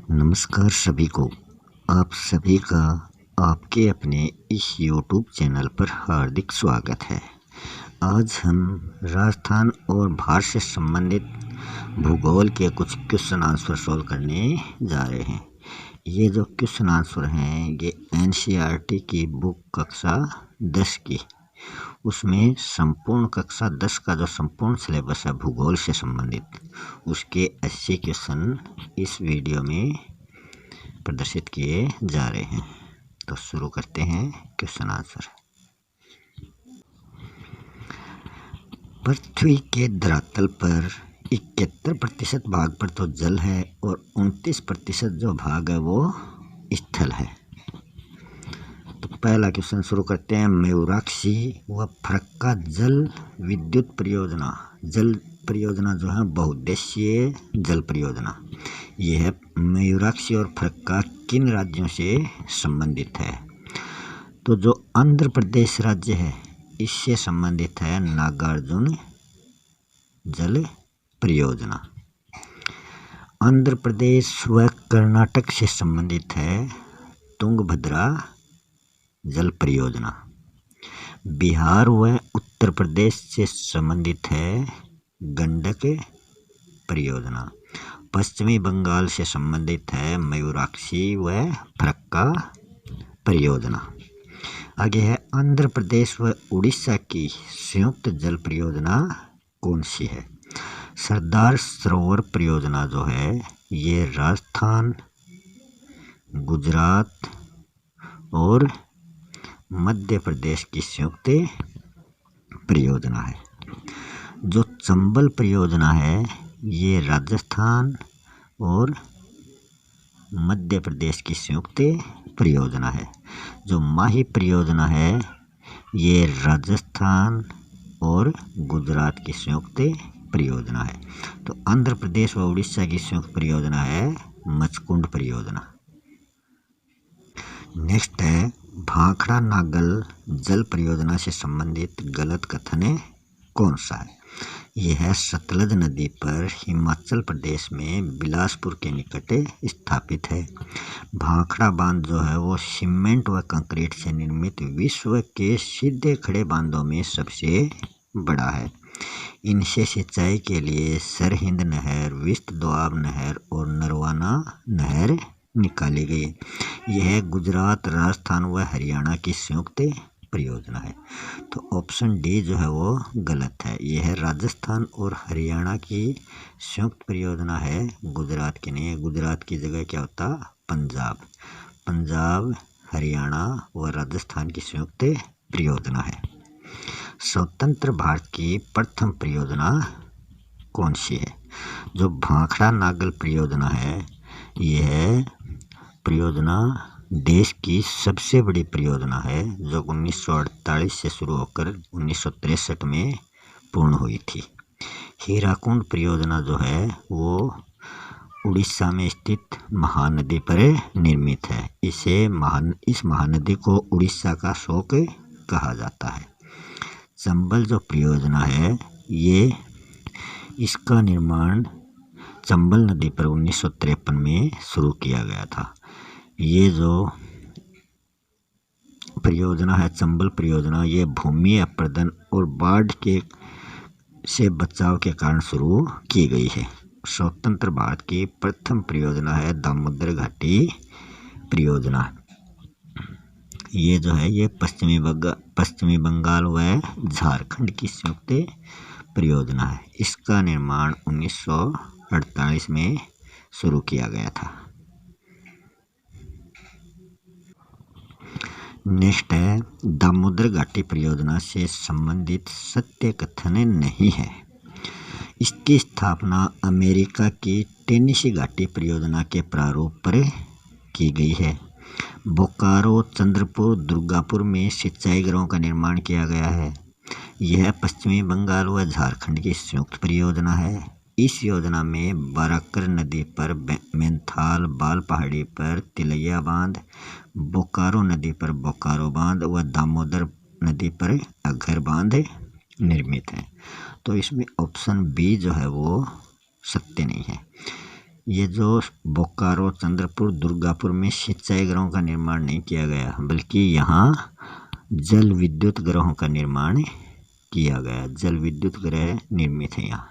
नमस्कार सभी को। आप सभी का आपके अपने इस YouTube चैनल पर हार्दिक स्वागत है। आज हम राजस्थान और भारत से संबंधित भूगोल के कुछ क्वेश्चन आंसर सॉल्व करने जा रहे हैं। ये जो क्वेश्चन आंसर हैं ये NCERT की बुक कक्षा 10 की, उसमें संपूर्ण कक्षा 10 का जो संपूर्ण सिलेबस है भूगोल से संबंधित, उसके 80 क्वेश्चन इस वीडियो में प्रदर्शित किए जा रहे हैं। तो शुरू करते हैं क्वेश्चन आंसर। पृथ्वी के धरातल पर 71% भाग पर तो जल है और 29% जो भाग है वो स्थल है। तो पहला क्वेश्चन शुरू करते हैं। मयूराक्षी व फरक्का जल विद्युत परियोजना, जल परियोजना जो है बहुउद्देशीय जल परियोजना, ये है मयूराक्षी और फरक्का किन राज्यों से संबंधित है? तो जो आंध्र प्रदेश राज्य है इससे संबंधित है नागार्जुन जल परियोजना। आंध्र प्रदेश व कर्नाटक से संबंधित है तुंगभद्रा जल परियोजना। बिहार व उत्तर प्रदेश से संबंधित है गंडक परियोजना। पश्चिमी बंगाल से संबंधित है मयूराक्षी व फरक्का परियोजना। आगे है आंध्र प्रदेश व उड़ीसा की संयुक्त जल परियोजना कौन सी है? सरदार सरोवर परियोजना जो है ये राजस्थान, गुजरात और मध्य प्रदेश की संयुक्त परियोजना है। जो चंबल परियोजना है ये राजस्थान और मध्य प्रदेश की संयुक्त परियोजना है। जो माही परियोजना है ये राजस्थान और गुजरात की संयुक्त परियोजना है। तो आंध्र प्रदेश व उड़ीसा की संयुक्त परियोजना है मचकुंड परियोजना। नेक्स्ट है भाखड़ा नागल जल परियोजना से संबंधित गलत कथन कौन सा है? यह है सतलज नदी पर हिमाचल प्रदेश में बिलासपुर के निकट स्थापित है। भाखड़ा बांध जो है वो सीमेंट व कंक्रीट से निर्मित विश्व के सीधे खड़े बांधों में सबसे बड़ा है। इनसे सिंचाई के लिए सरहिंद नहर, विस्त दोआब नहर और नरवाना नहर निकाली गई। यह गुजरात, राजस्थान व हरियाणा की संयुक्त परियोजना है। तो ऑप्शन डी जो है वो गलत है। यह है राजस्थान और हरियाणा की संयुक्त परियोजना है, गुजरात की नहीं है। गुजरात की जगह क्या होता? पंजाब। पंजाब, हरियाणा व राजस्थान की संयुक्त परियोजना है। स्वतंत्र भारत की प्रथम परियोजना कौन सी है? जो भाखड़ा नागल परियोजना है यह परियोजना देश की सबसे बड़ी परियोजना है जो 1948 से शुरू होकर 1963 में पूर्ण हुई थी। हीराकुंड परियोजना जो है वो उड़ीसा में स्थित महानदी पर निर्मित है। इस महानदी को उड़ीसा का शोक कहा जाता है। चंबल जो परियोजना है ये इसका निर्माण चंबल नदी पर 1953 में शुरू किया गया था। ये जो परियोजना है चंबल परियोजना ये भूमि अपरदन और बाढ़ के से बचाव के कारण शुरू की गई है। स्वतंत्र भारत की प्रथम परियोजना है दामोदर घाटी परियोजना। ये जो है ये पश्चिमी बंगाल व झारखंड की संयुक्त परियोजना है। इसका निर्माण 1948 में शुरू किया गया था। नेक्स्ट है दामोदर घाटी परियोजना से संबंधित सत्य कथन नहीं है। इसकी स्थापना अमेरिका की टेनेसी घाटी परियोजना के प्रारूप पर की गई है। बोकारो, चंद्रपुर, दुर्गापुर में सिंचाई घरों का निर्माण किया गया है। यह पश्चिमी बंगाल व झारखंड की संयुक्त परियोजना है। इस योजना में बाराकर नदी पर मेंथाल, बाल पहाड़ी पर तिलैया बांध, बोकारो नदी पर बोकारो बांध व दामोदर नदी पर अघर बांध निर्मित है। तो इसमें ऑप्शन बी जो है वो सत्य नहीं है। ये जो बोकारो, चंद्रपुर, दुर्गापुर में सिंचाई गृहों का निर्माण नहीं किया गया, बल्कि यहाँ जल विद्युत गृहों का निर्माण किया गया। जल विद्युत गृह निर्मित है यहाँ।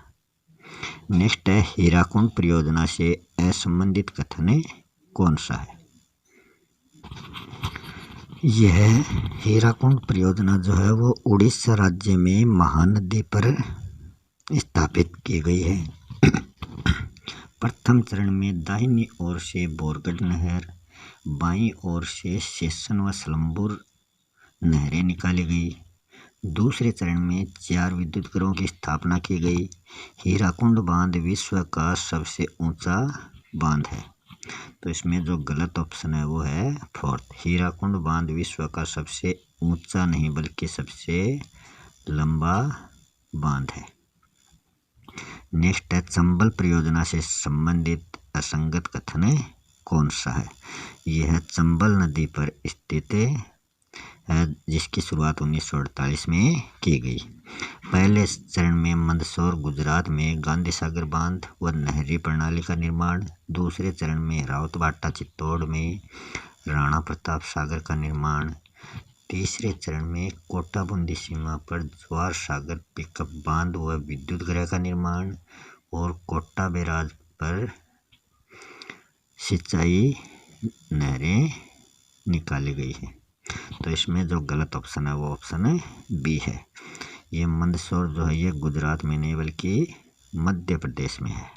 नेक्स्ट है, हीराकुंड परियोजना से असंबंधित कथन कौन सा है? यह हीराकुंड परियोजना जो है वो उड़ीसा राज्य में महानदी पर स्थापित की गई है। प्रथम चरण में दाहिनी ओर से बोरगढ़ नहर, बाईं ओर से शेषन व सलम्बुर नहरें निकाली गई। दूसरे चरण में 4 विद्युत गृहों की स्थापना की गई। हीराकुंड बांध विश्व का सबसे ऊंचा बांध है। तो इसमें जो गलत ऑप्शन है वो है फोर्थ। हीराकुंड बांध विश्व का सबसे ऊंचा नहीं बल्कि सबसे लंबा बांध है। नेक्स्ट है, चंबल परियोजना से संबंधित असंगत कथन कौन सा है? यह चंबल नदी पर स्थित है, जिसकी शुरुआत 1948 में की गई। पहले चरण में मंदसौर गुजरात में गांधी सागर बांध व नहरी प्रणाली का निर्माण। दूसरे चरण में रावतभाटा चित्तौड़ में राणा प्रताप सागर का निर्माण। तीसरे चरण में कोटा बूंदी सीमा पर ज्वार सागर पिकअप बांध व विद्युत गृह का निर्माण। और कोटा बैराज पर सिंचाई नहरें निकाली गई है। तो इसमें जो गलत ऑप्शन है वो ऑप्शन बी है। ये मंदसौर जो है ये गुजरात में नहीं बल्कि मध्य प्रदेश में है।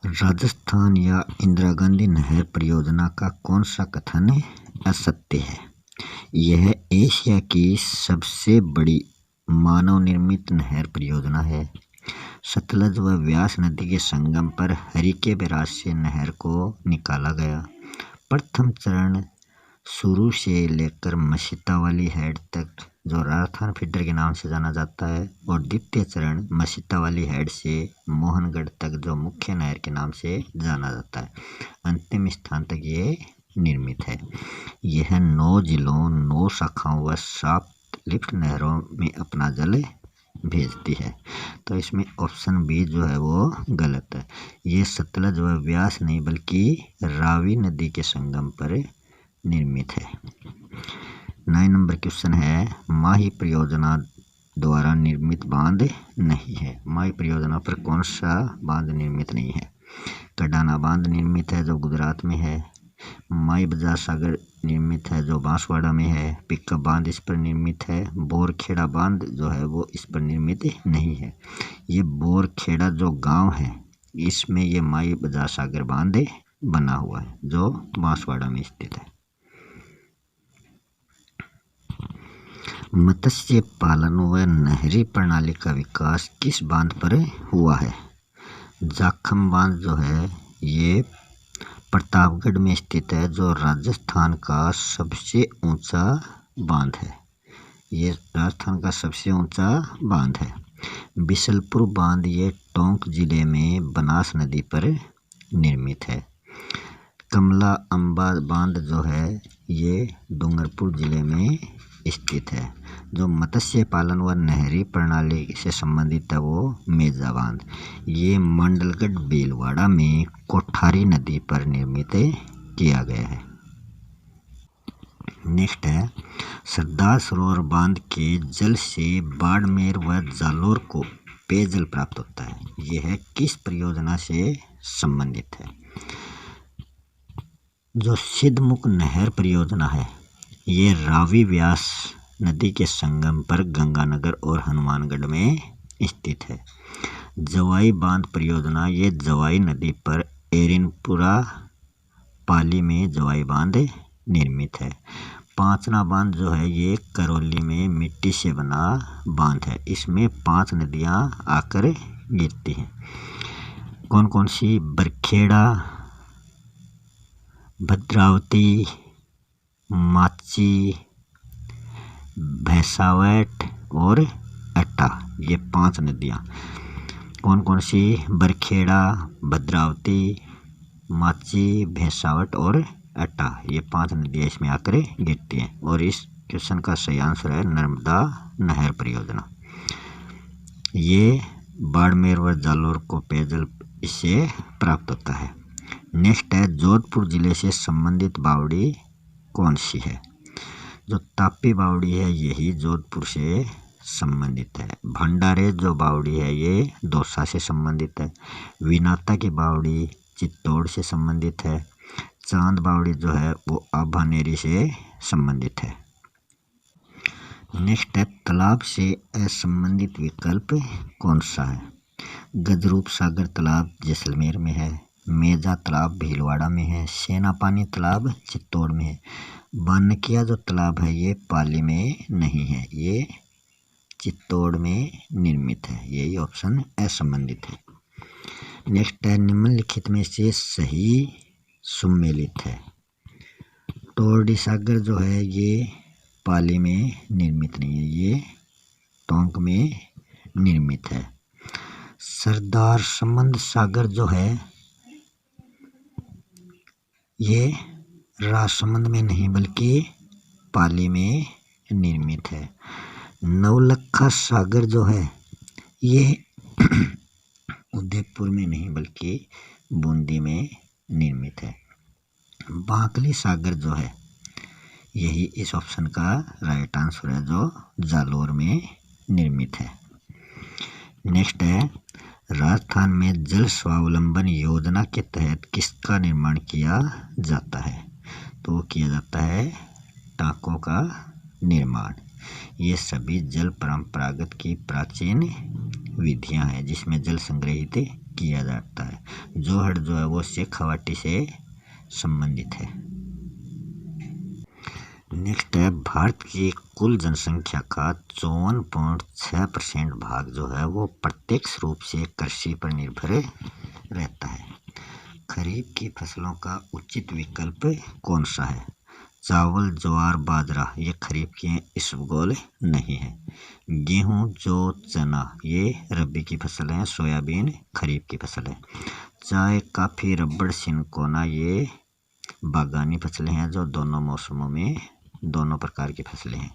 राजस्थान या इंदिरा गांधी नहर परियोजना का कौन सा कथन असत्य है? यह एशिया की सबसे बड़ी मानव निर्मित नहर परियोजना है। सतलज व व्यास नदी के संगम पर हरिके बैराज से नहर को निकाला गया। प्रथम चरण शुरू से लेकर मसीता वाली हेड तक, जो राजस्थान फीडर के नाम से जाना जाता है, और द्वितीय चरण मसीता वाली हेड से मोहनगढ़ तक, जो मुख्य नहर के नाम से जाना जाता है। अंतिम स्थान तक ये निर्मित है। यह 9 जिलों, 9 शाखाओं व 7 लिफ्ट नहरों में अपना जल भेजती है। तो इसमें ऑप्शन बी जो है वो गलत है। ये सतलज व व्यास नहीं बल्कि रावी नदी के संगम पर निर्मित है। 9 नंबर क्वेश्चन है, माही परियोजना द्वारा निर्मित बांध नहीं है। माही परियोजना पर कौन सा बांध निर्मित नहीं है? कडाना बांध निर्मित है जो गुजरात में है। माई बजार सागर निर्मित है जो बांसवाड़ा में है। पिकअप बांध इस पर निर्मित है। बोरखेड़ा बांध जो है वो इस पर निर्मित नहीं है। ये बोरखेड़ा जो गांव है इसमें ये माई बजार सागर बांध बना हुआ है जो बांसवाड़ा में स्थित है। मत्स्य पालन व नहरी प्रणाली का विकास किस बांध पर हुआ है? जाखम बांध जो है ये प्रतापगढ़ में स्थित है जो राजस्थान का सबसे ऊंचा बांध है। ये राजस्थान का सबसे ऊंचा बांध है। बिशलपुर बांध ये टोंक जिले में बनास नदी पर निर्मित है। कमला अंबा बांध जो है ये डूंगरपुर जिले में स्थित है। जो मत्स्य पालन व नहरी प्रणाली से संबंधित है वो मेजा बांध, ये मंडलगढ़ भीलवाड़ा में कोठारी नदी पर निर्मित किया गया है। नेक्स्ट है, सरदार सरोवर बांध के जल से बाड़मेर व जालोर को पेयजल प्राप्त होता है। यह किस परियोजना से संबंधित है? जो सिद्धमुख नहर परियोजना है ये रावी व्यास नदी के संगम पर गंगानगर और हनुमानगढ़ में स्थित है। जवाई बांध परियोजना ये जवाई नदी पर एरिनपुरा पाली में जवाई बांध निर्मित है। पांचना बांध जो है ये करौली में मिट्टी से बना बांध है। इसमें 5 नदियां आकर गिरती हैं। कौन कौन सी? बरखेड़ा, भद्रावती, माची, भैंसावट और अट्टा, ये 5 नदियाँ कौन कौन सी? बरखेड़ा, भद्रावती, माची, भैंसावट और अट्टा, ये 5 नदियाँ इसमें आकर गिरती हैं। और इस क्वेश्चन का सही आंसर है नर्मदा नहर परियोजना। ये बाड़मेर व जालौर को पेयजल इससे प्राप्त होता है। नेक्स्ट है जोधपुर जिले से संबंधित बावड़ी कौन सी है? जो तापी बावड़ी है यही जोधपुर से संबंधित है। भंडारे जो बावड़ी है ये दौसा से संबंधित है। विनाता की बावड़ी चित्तौड़ से संबंधित है। चांद बावड़ी जो है वो आभानेरी से संबंधित है। नेक्स्ट है तालाब से असंबंधित विकल्प कौन सा है? गजरूप सागर तालाब जैसलमेर में है। मेजा तालाब भीलवाड़ा में है। सेनापानी तालाब चित्तौड़ में है। बानकिया जो तालाब है ये पाली में नहीं है, ये चित्तौड़ में निर्मित है। यही ऑप्शन असंबंधित है। नेक्स्ट है निम्नलिखित में से सही सुमेलित है। टोरडी सागर जो है ये पाली में निर्मित नहीं है, ये टोंक में निर्मित है। सरदार संबंध सागर जो है ये राजसमंद में नहीं बल्कि पाली में निर्मित है। नवलखा सागर जो है ये उदयपुर में नहीं बल्कि बूंदी में निर्मित है। बांकली सागर जो है यही इस ऑप्शन का राइट आंसर है जो जालौर में निर्मित है। नेक्स्ट है राजस्थान में जल स्वावलंबन योजना के तहत किसका निर्माण किया जाता है? तो किया जाता है टांकों का निर्माण। ये सभी जल परंपरागत की प्राचीन विधियां हैं जिसमें जल संग्रहित किया जाता है। जोहड़ जो है वो शेखावाटी से संबंधित है। नेक्स्ट है भारत की कुल जनसंख्या का 54.6% भाग जो है वो प्रत्यक्ष रूप से कृषि पर निर्भर रहता है। खरीफ की फसलों का उचित विकल्प कौन सा है? चावल ज्वार बाजरा ये खरीफ की इसबगोल नहीं है। गेहूं जौ चना ये रबी की फसल है। सोयाबीन खरीफ की फसल है। चाय कॉफी रबड़ सिनकोना ये बागानी फसलें हैं जो दोनों मौसमों में दोनों प्रकार की फसलें हैं।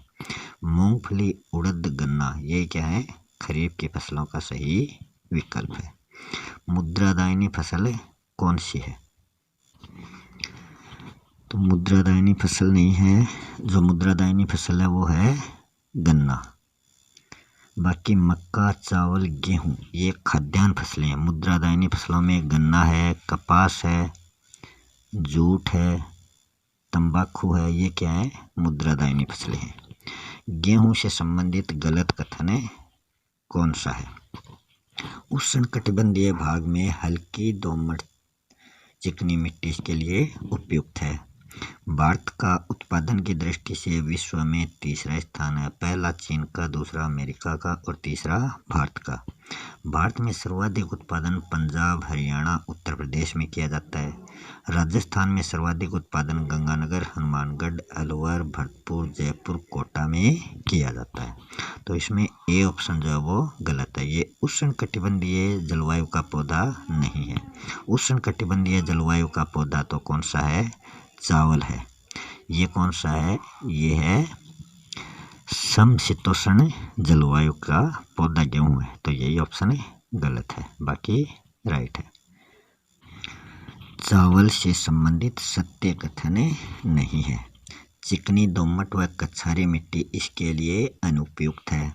मूंगफली उड़द गन्ना ये क्या है? खरीफ की फसलों का सही विकल्प है। मुद्रादायनी फसल कौन सी है? तो मुद्रादायनी फसल नहीं है। जो मुद्रादायनी फसल है वो है गन्ना। बाकी मक्का चावल गेहूं ये खाद्यान्न फसलें हैं। मुद्रादायनी फसलों में गन्ना है, कपास है, जूट है, तंबाकू है, ये क्या है? मुद्रादायनी फसलें हैं। गेहूं से संबंधित गलत कथन कौन सा है? उष्णकटिबंधीय भाग में हल्की दोमट चिकनी मिट्टी के लिए उपयुक्त है। भारत का उत्पादन की दृष्टि से विश्व में तीसरा स्थान है। पहला चीन का, दूसरा अमेरिका का और तीसरा भारत का। भारत में सर्वाधिक उत्पादन पंजाब हरियाणा उत्तर प्रदेश में किया जाता है। राजस्थान में सर्वाधिक उत्पादन गंगानगर हनुमानगढ़ अलवर भरतपुर जयपुर कोटा में किया जाता है। तो इसमें ए ऑप्शन जो है वो गलत है। ये उष्णकटिबंधीय जलवायु का पौधा नहीं है। उष्णकटिबंधीय जलवायु का पौधा तो कौन सा है? चावल है। ये कौन सा है? ये है समशीतोष्ण जलवायु का पौधा गेहूं है। तो यही ऑप्शन गलत है, बाकी राइट है। चावल से संबंधित सत्य कथन नहीं है। चिकनी दोमट व कछारी मिट्टी इसके लिए अनुपयुक्त है।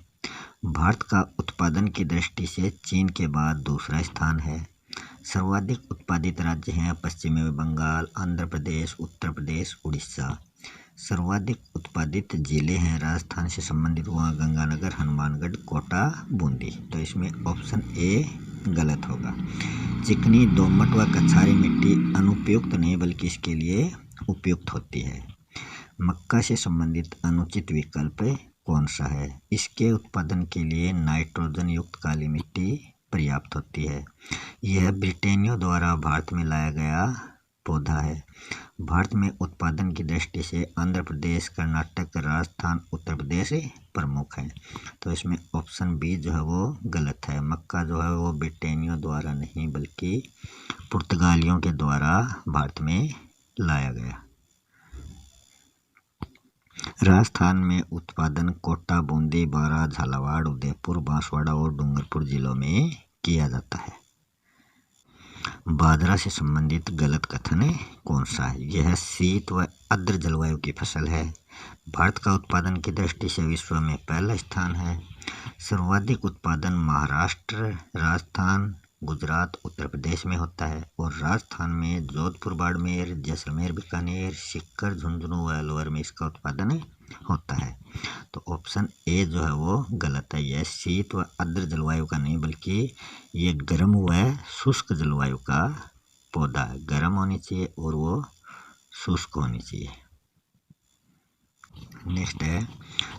भारत का उत्पादन की दृष्टि से चीन के बाद दूसरा स्थान है। सर्वाधिक उत्पादित राज्य हैं पश्चिमी बंगाल आंध्र प्रदेश उत्तर प्रदेश उड़ीसा। सर्वाधिक उत्पादित जिले हैं राजस्थान से संबंधित हुआ गंगानगर हनुमानगढ़ कोटा बूंदी। तो इसमें ऑप्शन ए गलत होगा। चिकनी दोमट व कछारी मिट्टी अनुपयुक्त नहीं बल्कि इसके लिए उपयुक्त होती है। मक्का से संबंधित अनुचित विकल्प कौन सा है? इसके उत्पादन के लिए नाइट्रोजन युक्त काली मिट्टी पर्याप्त होती है। यह ब्रिटेनियो द्वारा भारत में लाया गया पौधा है। भारत में उत्पादन की दृष्टि से आंध्र प्रदेश कर्नाटक राजस्थान उत्तर प्रदेश प्रमुख हैं। तो इसमें ऑप्शन बी जो है वो गलत है। मक्का जो है वो ब्रिटेनियो द्वारा नहीं बल्कि पुर्तगालियों के द्वारा भारत में लाया गया। राजस्थान में उत्पादन कोटा, बूंदी, बारां, झालावाड़, उदयपुर, बांसवाड़ा और डूंगरपुर जिलों में किया जाता है। बाजरा से संबंधित गलत कथन कौन सा है? यह शीत व आर्द्र जलवायु की फसल है। भारत का उत्पादन की दृष्टि से विश्व में पहला स्थान है। सर्वाधिक उत्पादन महाराष्ट्र, राजस्थान, गुजरात, उत्तर प्रदेश में होता है और राजस्थान में जोधपुर, बाड़मेर, जैसलमेर, बीकानेर, सीकर, झुंझुनू व अलवर में इसका उत्पादन होता है। तो ऑप्शन ए जो है वो गलत है। यह शीत व आर्द्र जलवायु का नहीं बल्कि ये गर्म व शुष्क जलवायु का पौधा है। गर्म होनी चाहिए और वो शुष्क होनी चाहिए। नेक्स्ट है,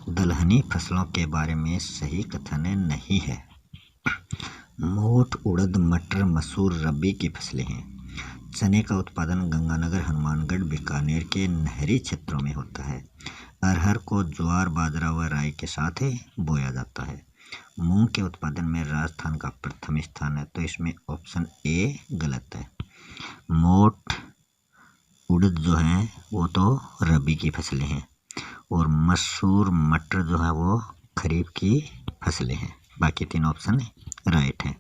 दलहनी फसलों के बारे में सही कथन नहीं है। मोठ, उड़द, मटर, मसूर रबी की फसलें हैं। चने का उत्पादन गंगानगर, हनुमानगढ़, बीकानेर के नहरी क्षेत्रों में होता है। अरहर को ज्वार, बाजरा व राई के साथ बोया जाता है। मूंग के उत्पादन में राजस्थान का प्रथम स्थान है। तो इसमें ऑप्शन ए गलत है। मोठ, उड़द जो है वो तो रबी की फसलें हैं और मसूर, मटर जो है वो खरीफ की फसलें हैं। बाकी तीन ऑप्शन राइट हैं।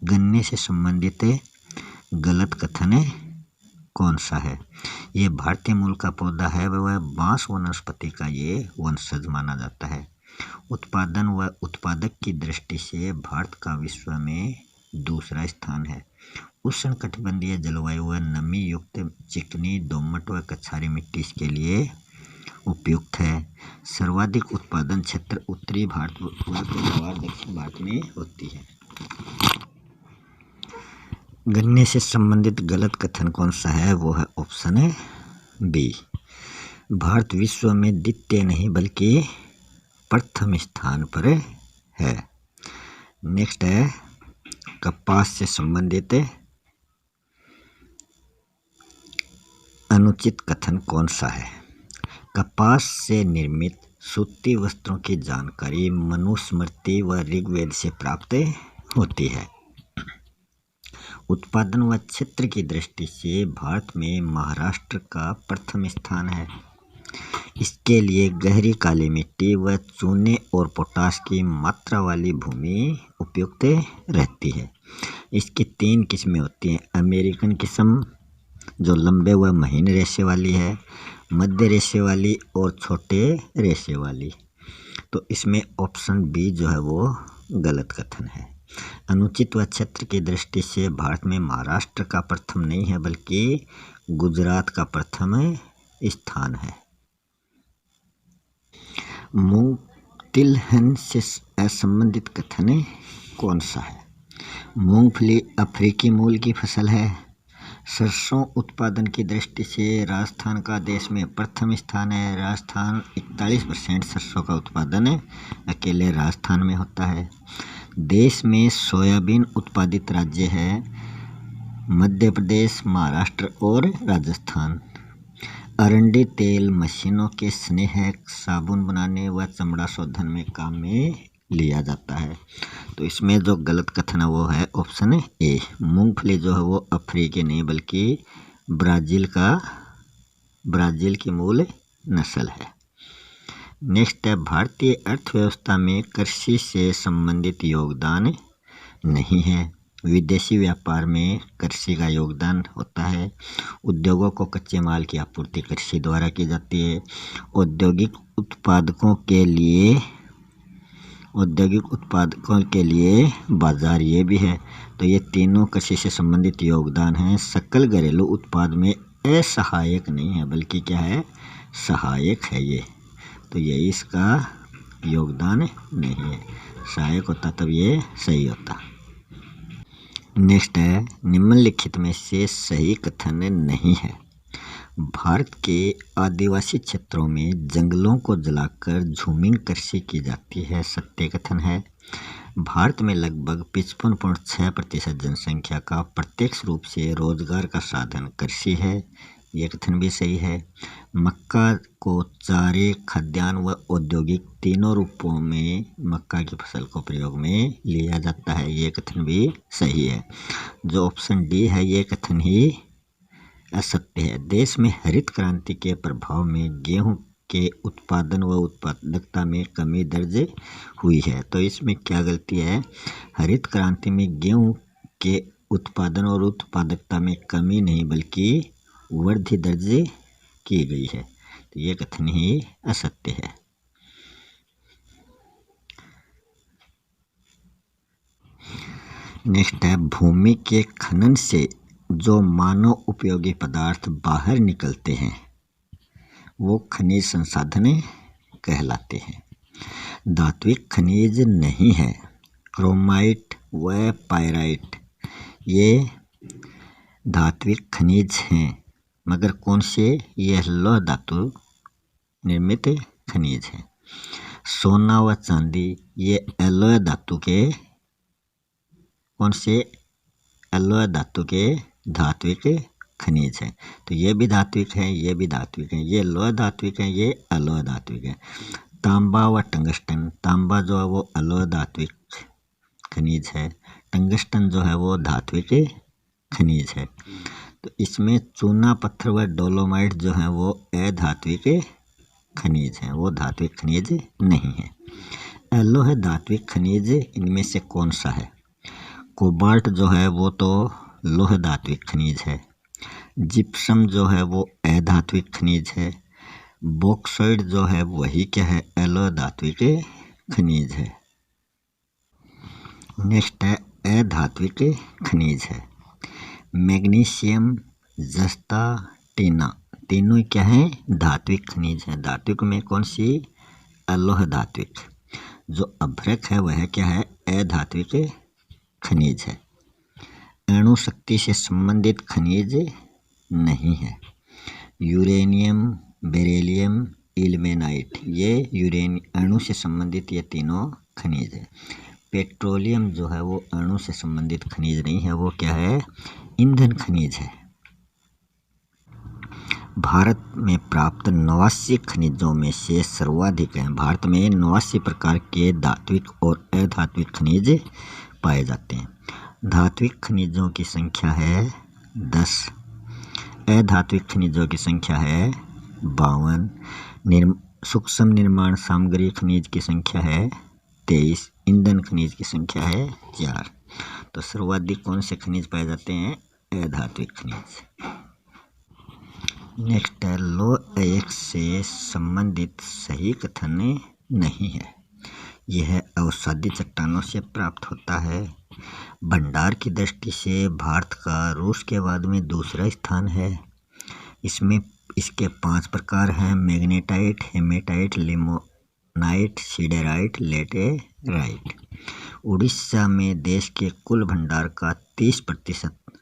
गन्ने से संबंधित गलत कथन कौन सा है? ये भारतीय मूल का पौधा है वह बांस वनस्पति का ये वंशज माना जाता है। उत्पादन व उत्पादक की दृष्टि से भारत का विश्व में दूसरा स्थान है। उष्णकटिबंधीय जलवायु व नमी युक्त चिकनी, दोमट व कछारी मिट्टी इसके लिए उपयुक्त है। सर्वाधिक उत्पादन क्षेत्र उत्तरी भारत व दक्षिण भारत में होती है। गन्ने से संबंधित गलत कथन कौन सा है? वो है ऑप्शन बी। भारत विश्व में द्वितीय नहीं बल्कि प्रथम स्थान पर है। नेक्स्ट है, कपास से संबंधित अनुचित कथन कौन सा है? कपास से निर्मित सूती वस्त्रों की जानकारी मनुस्मृति व ऋग्वेद से प्राप्त होती है। उत्पादन व क्षेत्र की दृष्टि से भारत में महाराष्ट्र का प्रथम स्थान है। इसके लिए गहरी काली मिट्टी व चूने और पोटाश की मात्रा वाली भूमि उपयुक्त रहती है। इसकी 3 किस्में होती हैं। अमेरिकन किस्म जो लंबे व महीन रेशे वाली है, मध्य रेशे वाली और छोटे रेशे वाली। तो इसमें ऑप्शन बी जो है वो गलत कथन है। अनुचित व क्षेत्र की दृष्टि से भारत में महाराष्ट्र का प्रथम नहीं है बल्कि गुजरात का प्रथम स्थान है। मूंग तिलहन से संबंधित कथन कौन सा है? मूंगफली अफ्रीकी मूल की फसल है। सरसों उत्पादन की दृष्टि से राजस्थान का देश में प्रथम स्थान है। राजस्थान 41% सरसों का उत्पादन अकेले राजस्थान में होता है। देश में सोयाबीन उत्पादित राज्य है मध्य प्रदेश, महाराष्ट्र और राजस्थान। अरंडी तेल मशीनों के स्नेहक, साबुन बनाने व चमड़ा शोधन में काम में लिया जाता है। तो इसमें जो गलत कथन है वो है ऑप्शन ए। मूंगफली जो है वो अफ्रीकी नहीं बल्कि ब्राज़ील की मूल नस्ल है। नेक्स्ट है, भारतीय अर्थव्यवस्था में कृषि से संबंधित योगदान नहीं है। विदेशी व्यापार में कृषि का योगदान होता है। उद्योगों को कच्चे माल की आपूर्ति कृषि द्वारा की जाती है। औद्योगिक उत्पादकों के लिए बाजार ये भी है। तो ये तीनों कृषि से संबंधित योगदान हैं। सकल घरेलू उत्पाद में असहायक नहीं है बल्कि क्या है, सहायक है ये। तो ये इसका योगदान नहीं है। सहायक होता तब ये सही होता। नेक्स्ट है, निम्नलिखित में से सही कथन नहीं है। भारत के आदिवासी क्षेत्रों में जंगलों को जलाकर झूमिंग कृषि की जाती है, सत्य कथन है। भारत में लगभग 55.6% जनसंख्या का प्रत्यक्ष रूप से रोजगार का साधन कृषि है, ये कथन भी सही है। मक्का को चारे, खाद्यान्न व औद्योगिक तीनों रूपों में मक्का की फसल को प्रयोग में लिया जाता है, ये कथन भी सही है। जो ऑप्शन डी है ये कथन ही असत्य है। देश में हरित क्रांति के प्रभाव में गेहूं के उत्पादन व उत्पादकता में कमी दर्ज हुई है। तो इसमें क्या गलती है? हरित क्रांति में गेहूं के उत्पादन और उत्पादकता में कमी नहीं बल्कि वृद्धि दर्ज की गई है। तो ये कथन ही असत्य है। नेक्स्ट है, भूमि के खनन से जो मानव उपयोगी पदार्थ बाहर निकलते हैं वो खनिज संसाधन कहलाते हैं। धात्विक खनिज नहीं है। क्रोमाइट व पायराइट ये धात्विक खनिज हैं, मगर कौन से? यह लौह धातु निर्मित खनिज है। सोना व चांदी ये एलॉय धातु के कौन से? एलॉय धातु के धात्विक खनिज है। तो ये भी धात्विक है, ये भी धात्विक है। ये लौह धात्विक है, ये अलौह धात्विक है। तांबा व टंगस्टन, तांबा जो है वो अलौह धात्विक खनिज है, टंगस्टन जो है वो धात्विक खनिज है। तो इसमें चूना पत्थर व डोलोमाइट जो है वो अधात्विक खनिज है, वो धात्विक खनिज नहीं है। एलोह धात्विक खनिज इनमें से कौन सा है? कोबाल्ट जो है वो तो लोह धात्विक खनिज है। जिप्सम जो है वो अधात्विक खनिज है। बॉक्साइट जो है वही क्या है? एलोह धात्विक खनिज है। नेक्स्ट है अधात्विक खनिज है। मैग्नीशियम, जस्ता, टीना, तीनों क्या है? धात्विक खनिज है। धात्विक में कौन सी? अलोह धात्विक। जो अभ्रक है वह क्या है? अधात्विक खनिज है। अणु शक्ति से संबंधित खनिज नहीं है। यूरेनियम, बेरिलियम, इल्मेनाइट ये अणु से संबंधित ये तीनों खनिज है। पेट्रोलियम जो है वो अणु से संबंधित खनिज नहीं है, वो क्या है? ईंधन खनिज है। भारत में प्राप्त 89 खनिजों में से सर्वाधिक हैं। भारत में 89 प्रकार के धात्विक और अधात्विक खनिज पाए जाते हैं। धात्विक खनिजों की संख्या है 10, अधात्विक खनिजों की संख्या है 52, सूक्ष्म निर्माण सामग्री खनिज की संख्या है 23, ईंधन खनिज की संख्या है 4। तो सर्वाधिक कौन से खनिज पाए जाते हैं? अधात्विक खनिज। नेक्स्ट है, लौह अयस्क से संबंधित सही कथन नहीं है। यह अवसादी चट्टानों से प्राप्त होता है। भंडार की दृष्टि से भारत का रूस के बाद में दूसरा स्थान है। इसमें इसके 5 प्रकार हैं: magnetite, hematite, limonite, siderite, laterite. Orissa में देश के कुल भंडार का 30%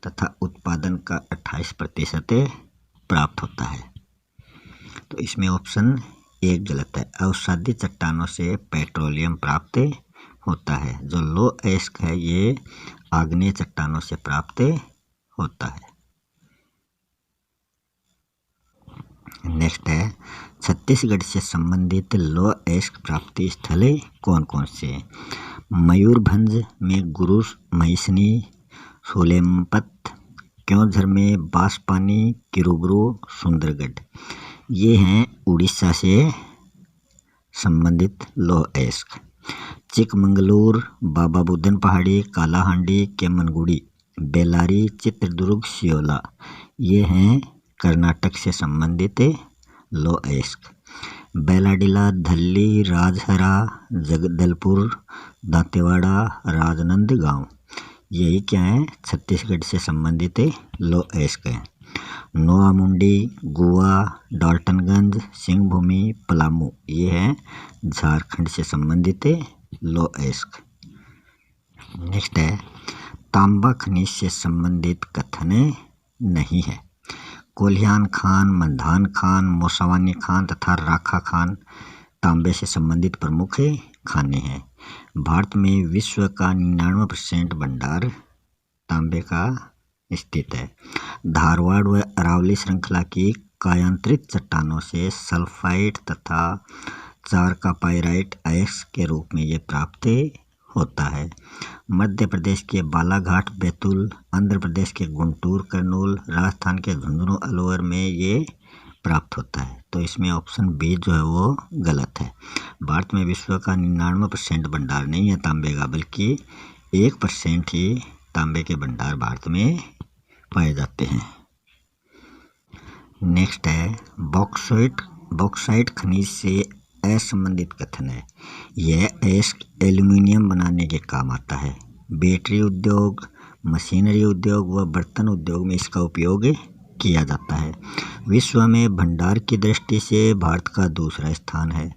तथा उत्पादन का 28% प्राप्त होता है। तो इसमें ऑप्शन 1 गलत है। अवसादी चट्टानों से पेट्रोलियम प्राप्त होता है। जो लौह अयस्क है ये आग्नेय चट्टानों से प्राप्त होता है। नेक्स्ट है, छत्तीसगढ़ से संबंधित लौह अयस्क प्राप्ति स्थल कौन कौन से हैं? मयूरभंज में गुरु महिषनी, सोलेमपत, क्योंझर में बांसपानी, किरूबरू, सुंदरगढ़ ये हैं उड़ीसा से संबंधित लौह अयस्क। चिकमंगलूर, बाबा बुदन पहाड़ी, कालाहांडी, केम्मनगुड़ी, बेलारी, चित्रदुर्ग, सियोला ये हैं कर्नाटक से संबंधित लौह अयस्क। बेलाडिला, धल्ली, राजहरा, जगदलपुर, दांतेवाड़ा, राजनांदगांव यही क्या है? छत्तीसगढ़ से संबंधित लौह अयस्क हैं। नोआमुंडी, गोवा, डाल्टनगंज, सिंहभूमि, पलामू ये हैं झारखंड से संबंधित लौह अयस्क। नेक्स्ट है, तांबा खनिज से संबंधित कथन नहीं है। कोल्हान खान, मंधान खान, मोसावानी खान तथा राखा खान तांबे से संबंधित प्रमुख खाने हैं। भारत में विश्व का 99% भंडार तांबे का स्थित है। धारवाड़ व अरावली श्रृंखला की कायांतरित चट्टानों से सल्फाइड तथा चारका पाइराइट अयस्क के रूप में ये प्राप्त होता है। मध्य प्रदेश के बालाघाट, बैतूल, आंध्र प्रदेश के गुंटूर, कर्नूल, राजस्थान के झुंझुनू, अलवर में ये प्राप्त होता है। तो इसमें ऑप्शन बी जो है वो गलत है। भारत में विश्व का 99% भंडार नहीं है तांबे का, बल्कि 1% ही तांबे के भंडार भारत में पाए जाते हैं। नेक्स्ट है बॉक्साइट खनिज से असंबंधित कथन है। यह एल्यूमिनियम बनाने के काम आता है। बैटरी उद्योग, मशीनरी उद्योग व बर्तन उद्योग में इसका उपयोग किया जाता है। विश्व में भंडार की दृष्टि से भारत का दूसरा स्थान है।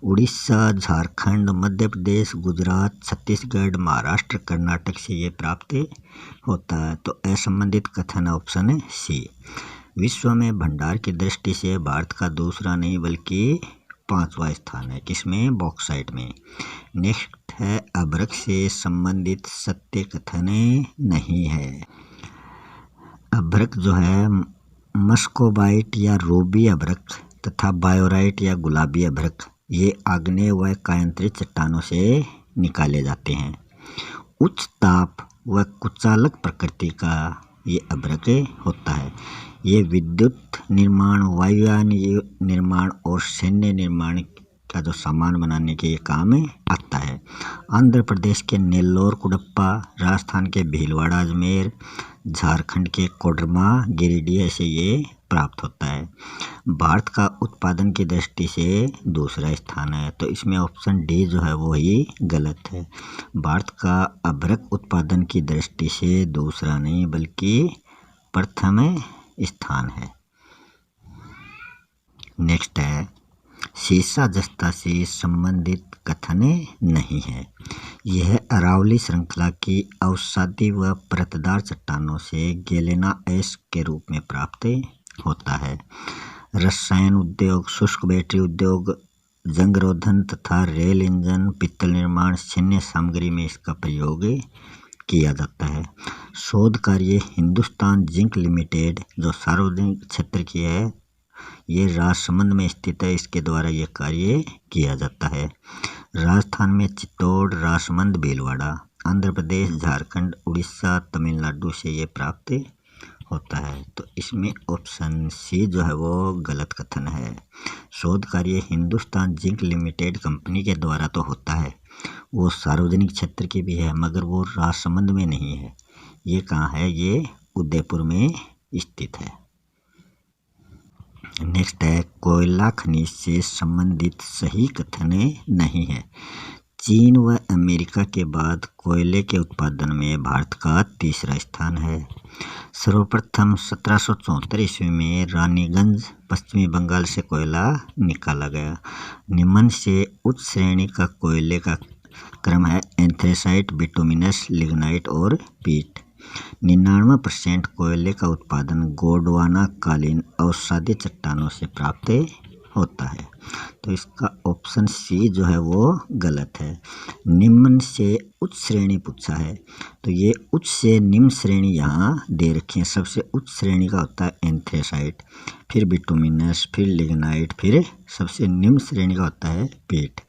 उड़ीसा, झारखंड, मध्य प्रदेश, गुजरात, छत्तीसगढ़, महाराष्ट्र, कर्नाटक से ये प्राप्त होता है। तो असंबंधित कथन ऑप्शन है सी। विश्व में भंडार की दृष्टि से भारत का दूसरा नहीं बल्कि 5वां स्थान है। किसमें? बॉक्साइट में। नेक्स्ट है अभ्रक से संबंधित सत्य कथन नहीं है। अभ्रक जो है मस्कोबाइट या रूबी अभ्रक तथा बायोराइट या गुलाबी अभ्रक, ये आग्नेय व कायांतरित चट्टानों से निकाले जाते हैं। उच्च ताप व कुचालक प्रकृति का ये अभ्रक होता है। ये विद्युत निर्माण, वायुयान निर्माण और सैन्य निर्माण का जो सामान बनाने के ये काम आता है। आंध्र प्रदेश के नेल्लोर, कुडप्पा, राजस्थान के भीलवाड़ा, अजमेर, झारखंड के कोडरमा, गिरिडीह से ये प्राप्त होता है। भारत का उत्पादन की दृष्टि से दूसरा स्थान है। तो इसमें ऑप्शन डी जो है वो ही गलत है। भारत का अभ्रक उत्पादन की दृष्टि से दूसरा नहीं बल्कि प्रथम स्थान है। नेक्स्ट है सीसा जस्ता से संबंधित कथन नहीं है। यह अरावली श्रृंखला की अवसादी व परतदार चट्टानों से गेलेना एस के रूप में प्राप्त होता है। रसायन उद्योग, शुष्क बैटरी उद्योग, जंगरोधन तथा रेल इंजन, पित्तल निर्माण, सैन्य सामग्री में इसका प्रयोग किया जाता है। शोध कार्य हिंदुस्तान जिंक लिमिटेड जो सार्वजनिक क्षेत्र की है, ये राजसमंद में स्थित है। इसके द्वारा ये कार्य किया जाता है। राजस्थान में चित्तौड़, राजसमंद, भीलवाड़ा, आंध्र प्रदेश, झारखंड, उड़ीसा, तमिलनाडु से ये प्राप्त होता है। तो इसमें ऑप्शन सी जो है वो गलत कथन है। शोध कार्य हिंदुस्तान जिंक लिमिटेड कंपनी के द्वारा तो होता है, वो सार्वजनिक क्षेत्र की भी है, मगर वो राजसमंद में नहीं है। ये कहाँ है? ये उदयपुर में स्थित है। नेक्स्ट है कोयला खनिज से संबंधित सही कथन नहीं है। चीन व अमेरिका के बाद कोयले के उत्पादन में भारत का तीसरा स्थान है। सर्वप्रथम 1774 ईस्वी में रानीगंज, पश्चिमी बंगाल से कोयला निकाला गया। निम्न से उच्च श्रेणी का कोयले का क्रम है एंथ्रेसाइट, बिटुमिनस, लिग्नाइट और पीट। 99% कोयले का उत्पादन गोंडवाना कालीन अवसादी चट्टानों से प्राप्त होता है। तो इसका ऑप्शन सी जो है वो गलत है। निम्न से उच्च श्रेणी पूछा है, तो ये उच्च से निम्न श्रेणी यहाँ दे रखी है। सबसे उच्च श्रेणी का होता है एंथ्रेसाइट, फिर बिटुमिनस, फिर लिग्नाइट, फिर सबसे निम्न श्रेणी का होता है पीट।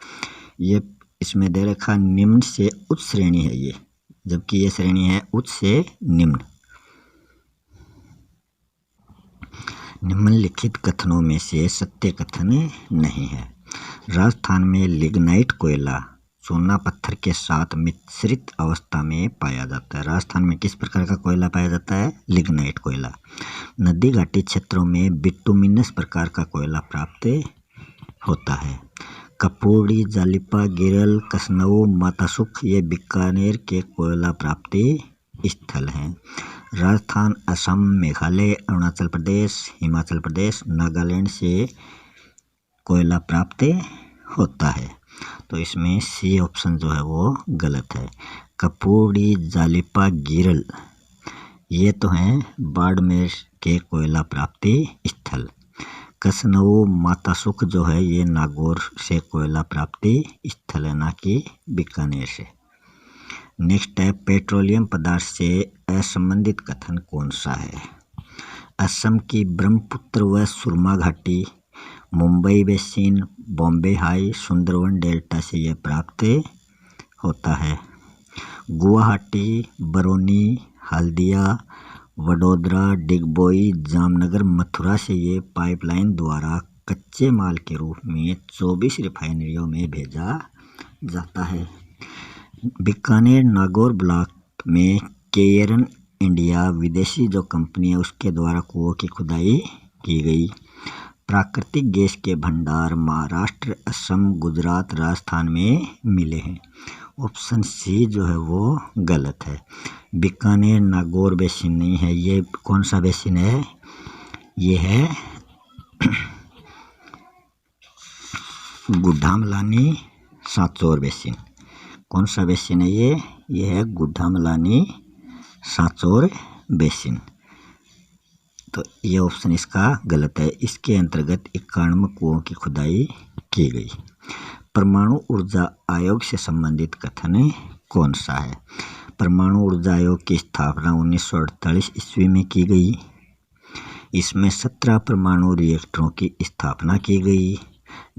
ये इसमें दे रखा निम्न से उच्च श्रेणी है ये, जबकि ये श्रेणी है उच्च से निम्न। निम्नलिखित कथनों में से सत्य कथन नहीं है। राजस्थान में लिग्नाइट कोयला चूना पत्थर के साथ मिश्रित अवस्था में पाया जाता है। राजस्थान में किस प्रकार का कोयला पाया जाता है? लिग्नाइट कोयला। नदी घाटी क्षेत्रों में बिटुमिनस प्रकार का कोयला प्राप्त होता है। कपूरी, जालिपा, गिरल, कसनऊ, मातासुख ये बीकानेर के कोयला प्राप्ति स्थल हैं। राजस्थान, असम, मेघालय, अरुणाचल प्रदेश, हिमाचल प्रदेश, नागालैंड से कोयला प्राप्त होता है। तो इसमें सी ऑप्शन जो है वो गलत है। कपूरी, जालिपा, गिरल ये तो हैं बाड़मेर के कोयला प्राप्ति स्थल। कसनऊ, मातासुख जो है ये नागौर से कोयला प्राप्ति स्थल है, ना कि बीकानेर से। नेक्स्ट है पेट्रोलियम पदार्थ से असंबंधित कथन कौन सा है? असम की ब्रह्मपुत्र व सुरमा घाटी, Mumbai basin, Bombay high, Sundarban delta से यह प्राप्त होता है। गुवाहाटी, बरौनी, हल्दिया, वडोदरा, डिगबोई, जामनगर, मथुरा से ये पाइपलाइन द्वारा कच्चे माल के रूप में 24 रिफाइनरियों में भेजा जाता है। बीकानेर नागौर ब्लॉक में केयरन इंडिया विदेशी जो कंपनी है उसके द्वारा कुओं की खुदाई की गई। प्राकृतिक गैस के भंडार महाराष्ट्र, असम, गुजरात, राजस्थान में मिले हैं। ऑप्शन सी जो है वो गलत है। बीकानेर नागौर बेसिन नहीं है। ये कौन सा बेसिन है? ये है गुड्डामलानी सांचौर बेसिन। कौन सा बेसिन है ये? ये है गुड्डामलानी सांचौर बेसिन। तो ये ऑप्शन इसका गलत है। इसके अंतर्गत 91 कुओं की खुदाई की गई। परमाणु ऊर्जा आयोग से संबंधित कथन कौन सा है? परमाणु ऊर्जा आयोग की स्थापना 1948 ईस्वी में की गई। इसमें 17 परमाणु रिएक्टरों की स्थापना की गई,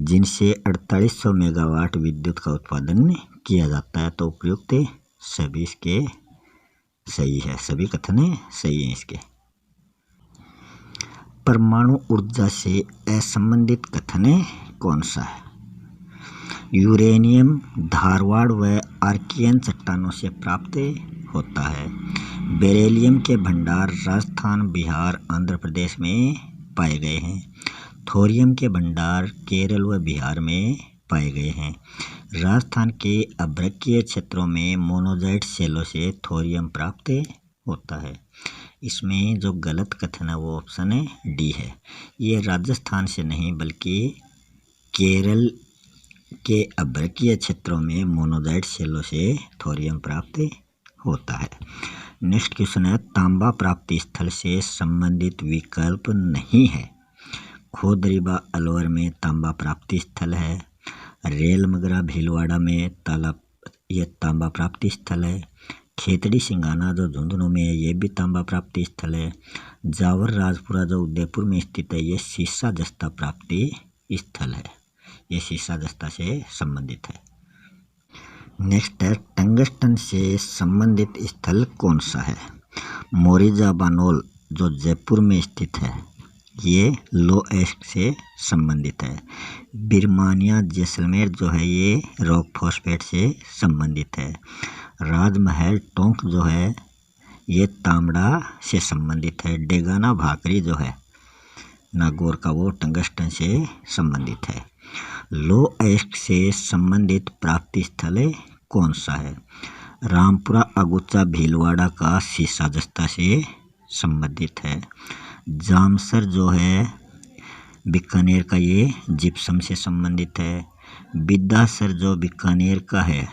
जिनसे 4800 मेगावाट विद्युत का उत्पादन किया जाता है। तो उपयुक्त सभी इसके सही है, सभी कथन सही हैं इसके। परमाणु ऊर्जा से असंबंधित कथन कौन सा है? यूरेनियम धारवाड़ व आर्कियन चट्टानों से प्राप्त होता है। बेरिलियम के भंडार राजस्थान, बिहार, आंध्र प्रदेश में पाए गए हैं। थोरियम के भंडार केरल व बिहार में पाए गए हैं। राजस्थान के अभ्रकीय क्षेत्रों में मोनोजाइट सेलों से थोरियम प्राप्त होता है। इसमें जो गलत कथन है वो ऑप्शन डी है। ये राजस्थान से नहीं बल्कि केरल के अभ्रकीय क्षेत्रों में मोनोजाइट सेलों से थोरियम प्राप्त होता है। नेक्स्ट क्वेश्चन है, तांबा प्राप्ति स्थल से संबंधित विकल्प नहीं है। खोदरीबा अलवर में तांबा प्राप्ति स्थल है। रेल मगरा भीलवाड़ा में ये तांबा प्राप्ति स्थल है। खेतड़ी सिंगाना जो झुंझुनू में है ये भी तांबा प्राप्ति स्थल है। जावर राजपुरा जो उदयपुर में स्थित है ये सीसा जस्ता प्राप्ति स्थल है। ये सीसा जस्ता से संबंधित है। नेक्स्ट है, टंगस्टन से संबंधित स्थल कौन सा है? मोरिजा बानोल जो जयपुर में स्थित है ये लोएस्ट से संबंधित है। बिरमानिया जैसलमेर जो है ये रॉक फॉस्फेट से संबंधित है। राजमहल टोंक जो है ये तांबड़ा से संबंधित है। डेगाना भाकरी जो है नागौर का वो टंगस्टन से संबंधित है। लोएस्ट से संबंधित प्राप्ति स्थल कौन सा है? रामपुरा अगुचा भीलवाड़ा का सीसा जस्ता से संबंधित है। जामसर जो है बीकानेर का ये जिप्सम से संबंधित है। बिद्दासर जो बीकानेर का है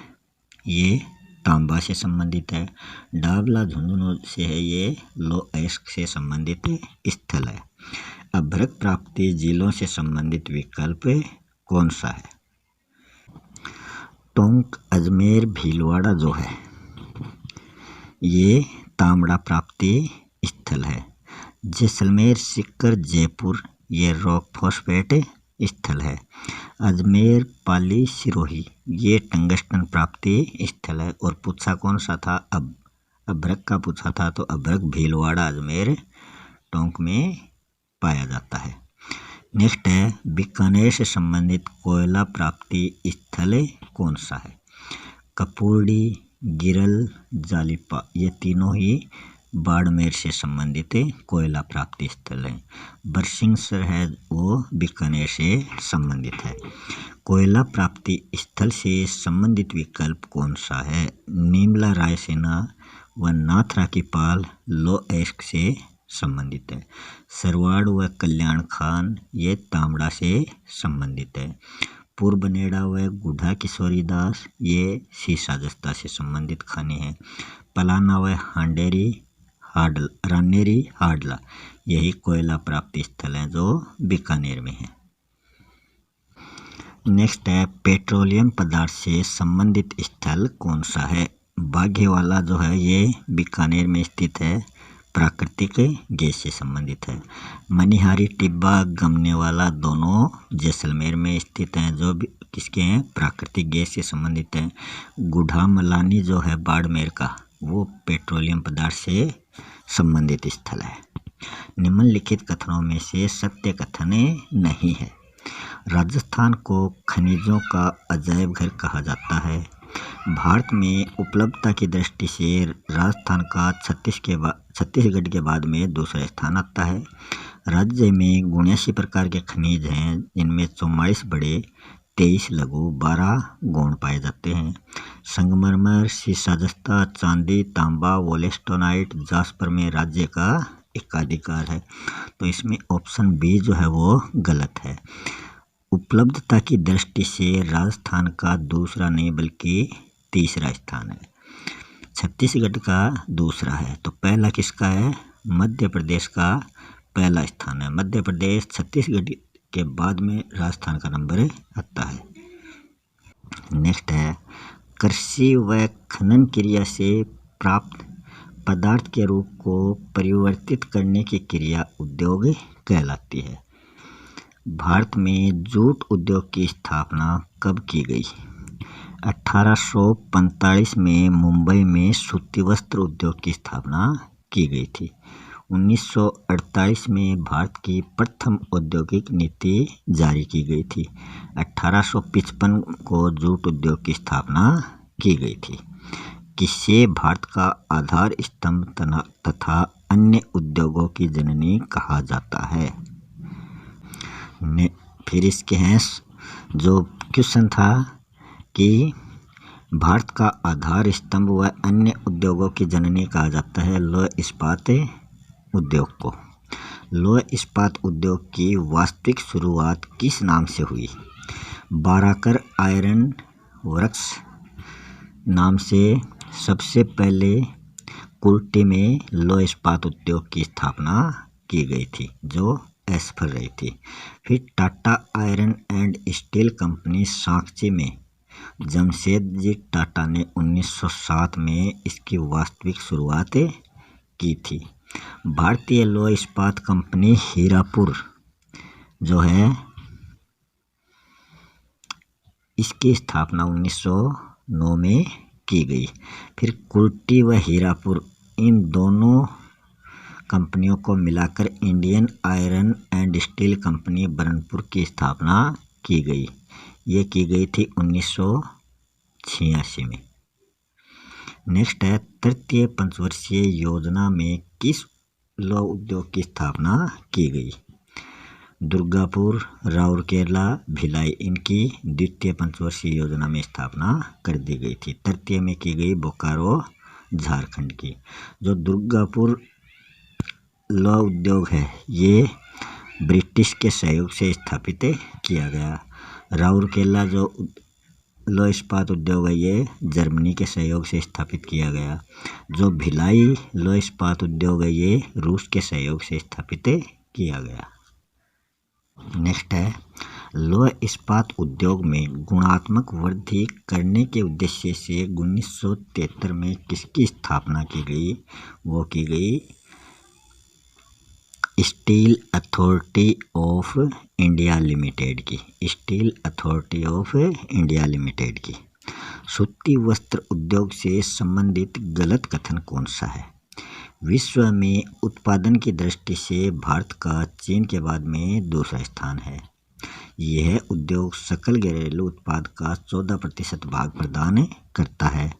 ये तांबा से संबंधित है। डाबला झुंझुनू से है ये लोएस्ट से संबंधित स्थल है। अभ्रक प्राप्ति जिलों से संबंधित विकल्प कौन सा है? टोंक अजमेर भीलवाड़ा जो है ये तांबड़ा प्राप्ति स्थल है। जैसलमेर सीकर जयपुर ये रॉक फॉस्फेट स्थल है। अजमेर पाली सिरोही ये टंगस्टन प्राप्ति स्थल है। और पूछा कौन सा था? अभ्रक का पूछा था, तो अभ्रक भीलवाड़ा अजमेर टोंक में पाया जाता है। नेक्स्ट है, बीकानेर से संबंधित कोयला प्राप्ति स्थल कौन सा है? कपूरडी, गिरल, जालिपा ये तीनों ही बाड़मेर से संबंधित कोयला प्राप्ति स्थल है। बरसिंगसर है वो बीकानेर से संबंधित है। कोयला प्राप्ति स्थल से संबंधित विकल्प कौन सा है? नीमला रायसेना व नाथरा की पाल लोएस्ट से संबंधित है। सरवाड़ व कल्याण खान ये तांबड़ा से संबंधित है। पूर्बनेड़ा व गुढ़ा किशोरी दास ये सीसा जस्ता से संबंधित खाने हैं। पलाना व रानेरी हाडला यही कोयला प्राप्ति स्थल हैं जो बीकानेर में है। नेक्स्ट है, पेट्रोलियम पदार्थ से संबंधित स्थल कौन सा है? बाघेवाला जो है ये बीकानेर में स्थित है, प्राकृतिक गैस से संबंधित है। मनिहारी, टिब्बा, गमनेवाला दोनों जैसलमेर में स्थित हैं जो किसके हैं? प्राकृतिक गैस से संबंधित हैं। गुढ़ामलानी जो है बाड़मेर का वो पेट्रोलियम पदार्थ से संबंधित स्थल है। निम्नलिखित कथनों में से सत्य कथन नहीं है। राजस्थान को खनिजों का अजायब घर कहा जाता है। भारत में उपलब्धता की दृष्टि से राजस्थान का छत्तीसगढ़ के बाद में दूसरा स्थान आता है। राज्य में 79 प्रकार के खनिज हैं, जिनमें 44 बड़े, 23 लघु, 12 गौण पाए जाते हैं। संगमरमर, सीसाजस्ता, चांदी, तांबा, वोलेस्टोनाइट, जास्पर में राज्य का एकाधिकार है। तो इसमें ऑप्शन बी जो है वो गलत है। उपलब्धता की दृष्टि से राजस्थान का दूसरा नहीं बल्कि तीसरा स्थान है। छत्तीसगढ़ का दूसरा है, तो पहला किसका है? मध्य प्रदेश का पहला स्थान है। मध्य प्रदेश छत्तीसगढ़ के बाद में राजस्थान का नंबर आता है। नेक्स्ट है, कृषि व खनन क्रिया से प्राप्त पदार्थ के रूप को परिवर्तित करने की क्रिया उद्योग कहलाती है। भारत में जूट उद्योग की स्थापना कब की गई? 1845 में मुंबई में सूती वस्त्र उद्योग की स्थापना की गई थी। 1948 में भारत की प्रथम औद्योगिक नीति जारी की गई थी। 1855 को जूट उद्योग की स्थापना की गई थी। किसे भारत का आधार स्तंभ तथा अन्य उद्योगों की जननी कहा जाता है? फिर इसके हैं जो क्वेश्चन था कि भारत का आधार स्तंभ व अन्य उद्योगों की जननी कहा जाता है लौह इस्पात उद्योग को। लौह इस्पात उद्योग की वास्तविक शुरुआत किस नाम से हुई? बाराकर आयरन वर्क्स नाम से सबसे पहले कुल्टी में लौह इस्पात उद्योग की स्थापना की गई थी, जो असफल रही थी। फिर Tata iron and steel company Sanchi में जमशेदजी टाटा ने 1907 में इसकी वास्तविक शुरुआत की थी। भारतीय लौह इस्पात कंपनी हीरापुर जो है, इसकी स्थापना 1909 में की गई। फिर कुल्टी व हीरापुर, इन दोनों कंपनियों को मिलाकर Indian iron and steel company Burnpur की स्थापना की गई। ये की गई थी 1986 में। नेक्स्ट है, तृतीय पंचवर्षीय योजना में किस लौह उद्योग की स्थापना की गई? दुर्गापुर, राउरकेला, भिलाई, इनकी द्वितीय पंचवर्षीय योजना में स्थापना कर दी गई थी। तृतीय में की गई बोकारो, झारखंड की। जो दुर्गापुर लौह उद्योग है, ये ब्रिटिश के सहयोग से स्थापित किया गया। राउरकेला जो लौह इस्पात उद्योग है, ये जर्मनी के सहयोग से स्थापित किया गया। जो भिलाई लौह इस्पात उद्योग है, ये रूस के सहयोग से स्थापित किया गया। नेक्स्ट है, लौह इस्पात उद्योग में गुणात्मक वृद्धि करने के उद्देश्य से 1973 में किसकी स्थापना की गई? वो की गई Steel Authority of India Limited की। Steel Authority of India Limited की। सूती वस्त्र उद्योग से संबंधित गलत कथन कौन सा है? विश्व में उत्पादन की दृष्टि से भारत का चीन के बाद में दूसरा स्थान है। यह उद्योग सकल घरेलू उत्पाद का 14% भाग प्रदान करता है।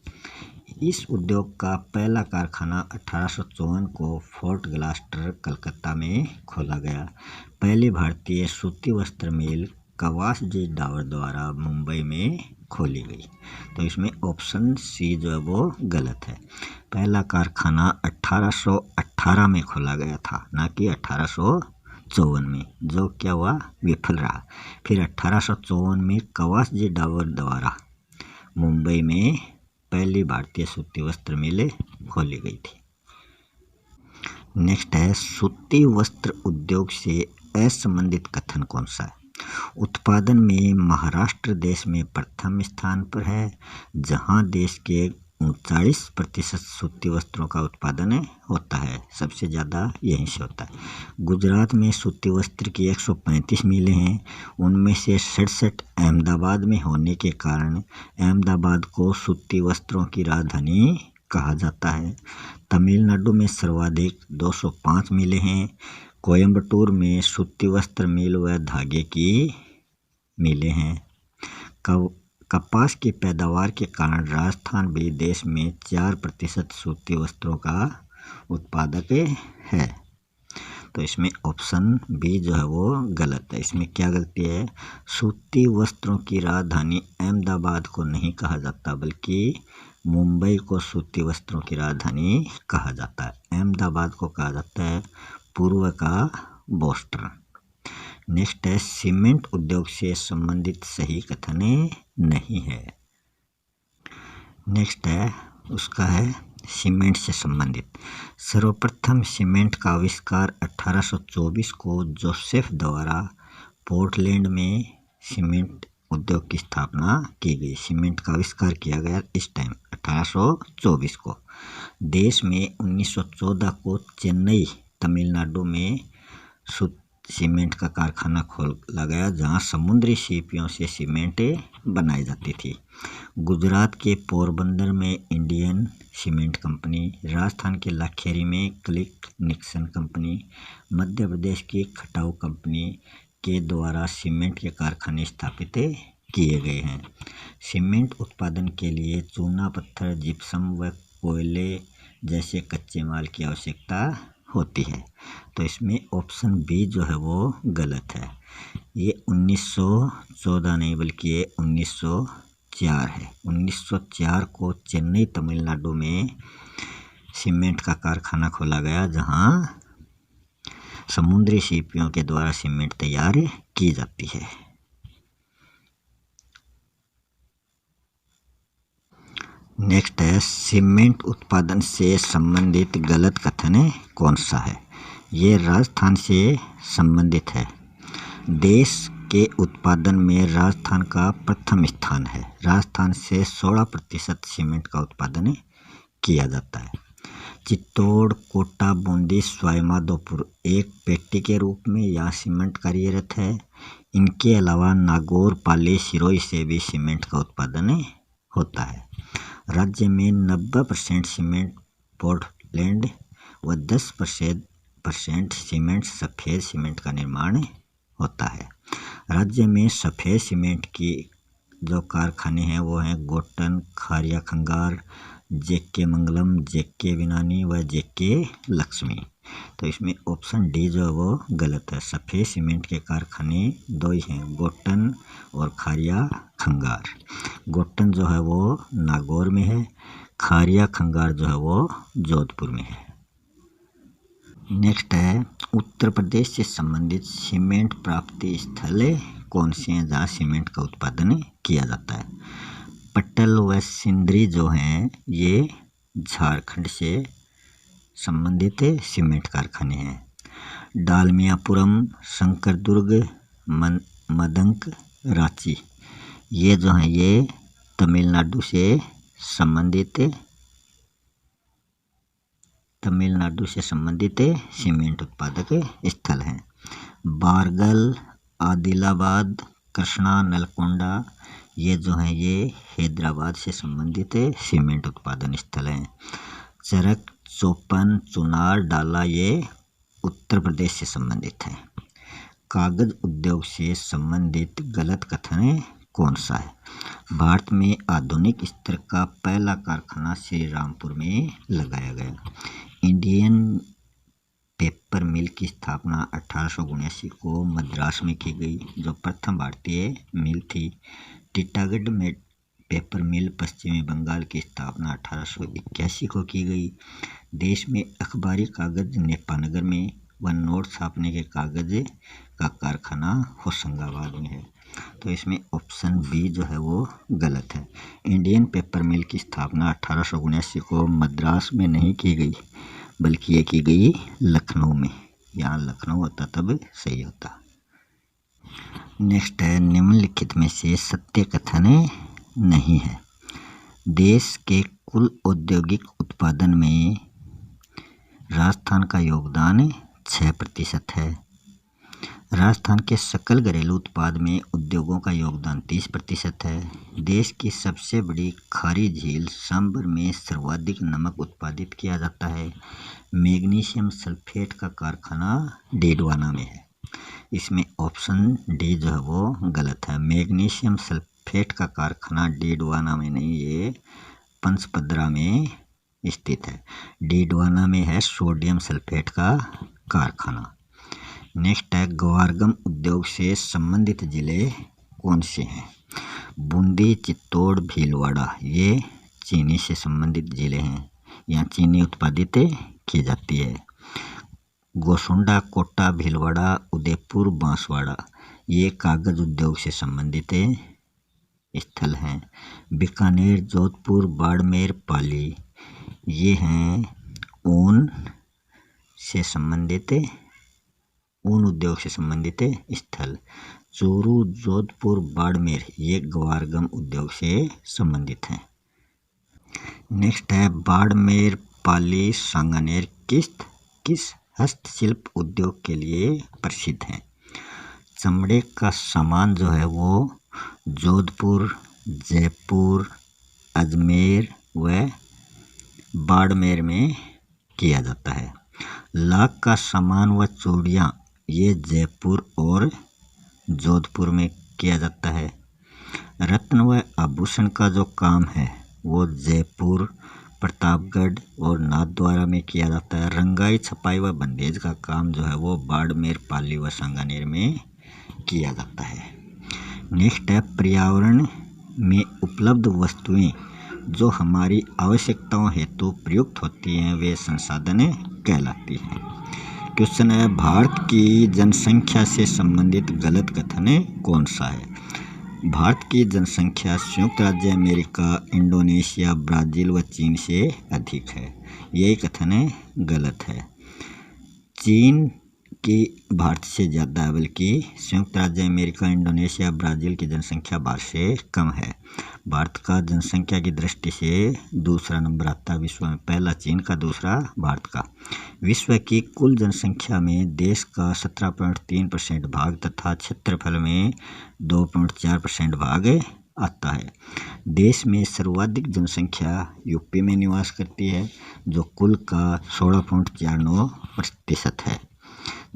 इस उद्योग का पहला कारखाना 1854 को फोर्ट ग्लास्टर कलकत्ता में खोला गया। पहली भारतीय सूती वस्त्र मिल कवासजी डावर द्वारा मुंबई में खोली गई। तो इसमें ऑप्शन सी जो है वो गलत है। पहला कारखाना 1818 में खोला गया था, ना कि 1854 में, जो क्या हुआ, विफल रहा। फिर 1854 में कवासजी डावर द्वारा मुंबई में पहली भारतीय सूती वस्त्र मिल खोली गई थी। नेक्स्ट है, सूती वस्त्र उद्योग से असंबंधित कथन कौन सा है? उत्पादन में महाराष्ट्र देश में प्रथम स्थान पर है, जहां देश के 39% सूती वस्त्रों का उत्पादन होता है। सबसे ज़्यादा यहीं से होता है। गुजरात में सूती वस्त्र की 135 मिलें हैं, उनमें से 67 अहमदाबाद में होने के कारण अहमदाबाद को सूती वस्त्रों की राजधानी कहा जाता है। तमिलनाडु में सर्वाधिक 205 मिलें हैं। कोयम्बटूर में सूती वस्त्र मिल व धागे की मिलें हैं। कपास की पैदावार के कारण राजस्थान भी देश में 4% सूती वस्त्रों का उत्पादक है। तो इसमें ऑप्शन बी जो है वो गलत है। इसमें क्या गलती है? सूती वस्त्रों की राजधानी अहमदाबाद को नहीं कहा जाता, बल्कि मुंबई को सूती वस्त्रों की राजधानी कहा जाता है। अहमदाबाद को कहा जाता है पूर्व का बोस्टन। नेक्स्ट है, सीमेंट उद्योग से संबंधित सही कथन नहीं है। नेक्स्ट है, उसका है सीमेंट से संबंधित। सर्वप्रथम सीमेंट का आविष्कार 1824 को जोसेफ द्वारा पोर्टलैंड में सीमेंट उद्योग की स्थापना की गई। सीमेंट का आविष्कार किया गया इस टाइम 1824 को। देश में 1914 को चेन्नई तमिलनाडु में सीमेंट का कारखाना खोला गया, जहां समुद्री सीपियों से सीमेंट बनाई जाती थी। गुजरात के पोरबंदर में इंडियन सीमेंट कंपनी, राजस्थान के लाखेरी में click Nixon company, Madhya Pradesh की खटाऊ कंपनी के द्वारा सीमेंट के कारखाने स्थापित किए गए हैं। सीमेंट उत्पादन के लिए चूना पत्थर, जिप्सम व कोयले जैसे कच्चे माल की आवश्यकता होती है। तो इसमें ऑप्शन बी जो है वो गलत है। ये 1914 नहीं बल्कि ये 1904 है। 1904 को चेन्नई तमिलनाडु में सीमेंट का कारखाना खोला गया, जहां समुद्री सीपियों के द्वारा सीमेंट तैयार की जाती है। नेक्स्ट है, सीमेंट उत्पादन से संबंधित गलत कथन कौन सा है? ये राजस्थान से संबंधित है। देश के उत्पादन में राजस्थान का प्रथम स्थान है। राजस्थान से 16% सीमेंट का उत्पादन किया जाता है। चित्तौड़, कोटा, बूंदी, सवाईमाधोपुर एक पेटी के रूप में यहाँ सीमेंट कार्यरत है। इनके अलावा नागौर, पाली, सिरोही से भी सीमेंट का उत्पादन होता है। राज्य में 90% सीमेंट पोर्टलैंड व 10% सीमेंट सफ़ेद सीमेंट का निर्माण होता है। राज्य में सफ़ेद सीमेंट की जो कारखाने हैं वो हैं गोटन, खारिया खंगार, जेके मंगलम, जेके विनानी व जेके लक्ष्मी। तो इसमें ऑप्शन डी जो है वो गलत है। सफ़ेद सीमेंट के कारखाने दो ही हैं, गोटन और खारिया खंगार। गोटन जो है वो नागौर में है, खारिया खंगार जो है वो जोधपुर में है। नेक्स्ट है, उत्तर प्रदेश से संबंधित सीमेंट प्राप्ति स्थल कौन से हैं जहाँ सीमेंट का उत्पादन किया जाता है? पट्टल व सिंदरी जो हैं ये झारखंड से संबंधित सीमेंट कारखाने हैं। डालमियापुरम, शंकरदुर्ग, मदंक, रांची ये जो हैं ये तमिलनाडु से संबंधित सीमेंट उत्पादक स्थल हैं। बारगल, आदिलाबाद, कृष्णा, नलकोंडा ये जो हैं ये हैदराबाद से संबंधित सीमेंट उत्पादन स्थल हैं। चरक, चोपन, चुनार, डाला ये उत्तर प्रदेश से संबंधित हैं। कागज उद्योग से संबंधित गलत कथन कौन सा है? भारत में आधुनिक स्तर का पहला कारखाना श्री रामपुर में लगाया गया। इंडियन पेपर मिल की स्थापना 1879 को मद्रास में की गई, जो प्रथम भारतीय मिल थी। टीटागढ़ में पेपर मिल पश्चिमी बंगाल की स्थापना 1881 को की गई। देश में अखबारी कागज नेपानगर में व नोट छापने के कागज का कारखाना होशंगाबाद में है। तो इसमें ऑप्शन बी जो है वो गलत है। इंडियन पेपर मिल की स्थापना 1879 को मद्रास में नहीं की गई, बल्कि ये की गई लखनऊ में। यहाँ लखनऊ होता तब सही होता। नेक्स्ट है, निम्नलिखित में से सत्य कथन नहीं है। देश के कुल औद्योगिक उत्पादन में राजस्थान का योगदान 6% है। राजस्थान के सकल घरेलू उत्पाद में उद्योगों का योगदान 30% है। देश की सबसे बड़ी खारी झील सांभर में सर्वाधिक नमक उत्पादित किया जाता है। मैग्नीशियम सल्फेट का कारखाना डीडवाना में है। इसमें ऑप्शन डी जो है वो गलत है। मैग्नीशियम सल्फेट का कारखाना डीडवाना में नहीं, ये पंचपदरा में स्थित है। डीडवाना में है सोडियम सल्फेट का कारखाना। नेक्स्ट है, ग्वारगम उद्योग से संबंधित जिले कौन से हैं? बूंदी, चित्तौड़, भीलवाड़ा, ये चीनी से संबंधित जिले हैं। यहाँ चीनी उत्पादित की जाती है। गोसुंडा, कोटा, भीलवाड़ा, उदयपुर, बांसवाड़ा, ये कागज उद्योग से संबंधित स्थल हैं। बीकानेर, जोधपुर, बाड़मेर, पाली, ये हैं ऊन से संबंधित ऊन उद्योग से संबंधित स्थल। चूरू, जोधपुर, बाड़मेर, ये ग्वारगम उद्योग से संबंधित हैं। नेक्स्ट है, बाड़मेर, पाली, सांगानेर किस हस्तशिल्प उद्योग के लिए प्रसिद्ध हैं? चमड़े का सामान जो है वो जोधपुर, जयपुर, अजमेर व बाड़मेर में किया जाता है। लाख का सामान व चूड़ियाँ, ये जयपुर और जोधपुर में किया जाता है। रत्न व आभूषण का जो काम है वो जयपुर, प्रतापगढ़ और नाथद्वारा में किया जाता है। रंगाई, छपाई व बंदेज का काम जो है वो बाड़मेर, पाली व सांगानेर में किया जाता है। नेक्स्ट है, पर्यावरण में उपलब्ध वस्तुएं जो हमारी आवश्यकताओं हेतु प्रयुक्त होती हैं वे संसाधन कहलाती हैं। क्वेश्चन है, भारत की जनसंख्या से संबंधित गलत कथन कौन सा है? भारत की जनसंख्या संयुक्त राज्य अमेरिका, इंडोनेशिया, ब्राज़ील व चीन से अधिक है। यही कथन गलत है। चीन की भारत से ज़्यादा है, बल्कि संयुक्त राज्य अमेरिका, इंडोनेशिया, ब्राज़ील की जनसंख्या भारत से कम है। भारत का जनसंख्या की दृष्टि से दूसरा नंबर आता है विश्व में, पहला चीन का, दूसरा भारत का। विश्व की कुल जनसंख्या में देश का 17.3% भाग तथा क्षेत्रफल में 2.4% भाग आता है। देश में सर्वाधिक जनसंख्या यूपी में निवास करती है जो कुल का 16.49% है।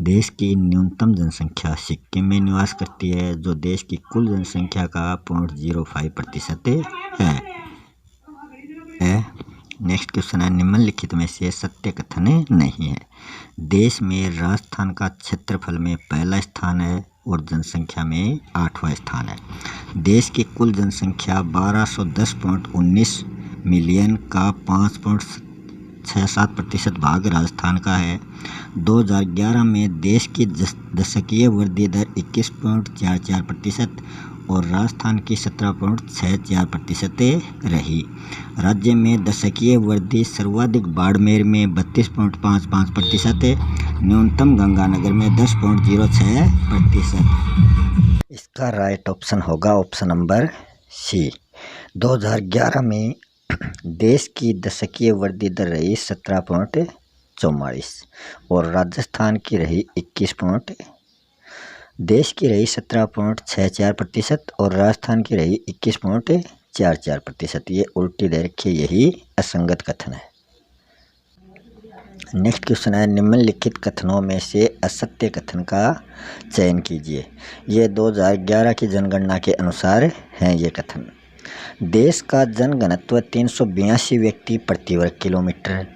देश की न्यूनतम जनसंख्या सिक्किम में निवास करती है जो देश की कुल जनसंख्या का 0.05% है। नेक्स्ट क्वेश्चन है, निम्नलिखित में से सत्य कथन नहीं है। देश में राजस्थान का क्षेत्रफल में पहला स्थान है और जनसंख्या में 8वां स्थान है। देश की कुल जनसंख्या 1210.19 मिलियन का 5.67% भाग राजस्थान का है। 2011 में देश की दशकीय वृद्धि दर 21.44% और राजस्थान की 17.64% रही। राज्य में दशकीय वृद्धि सर्वाधिक बाड़मेर में 32.55%, न्यूनतम गंगानगर में 10.06%। इसका राइट ऑप्शन होगा ऑप्शन नंबर सी। 2011 में देश की दशकीय वृद्धि दर रही 17.44 और राजस्थान की रही 17.64% और राजस्थान की रही 21.44%। ये उल्टी दे रखी, यही असंगत कथन है। नेक्स्ट क्वेश्चन है, निम्नलिखित कथनों में से असत्य कथन का चयन कीजिए। ये 2011 की जनगणना के अनुसार हैं ये कथन। देश का जनघनत्व 382 व्यक्ति प्रति वर्ग किलोमीटर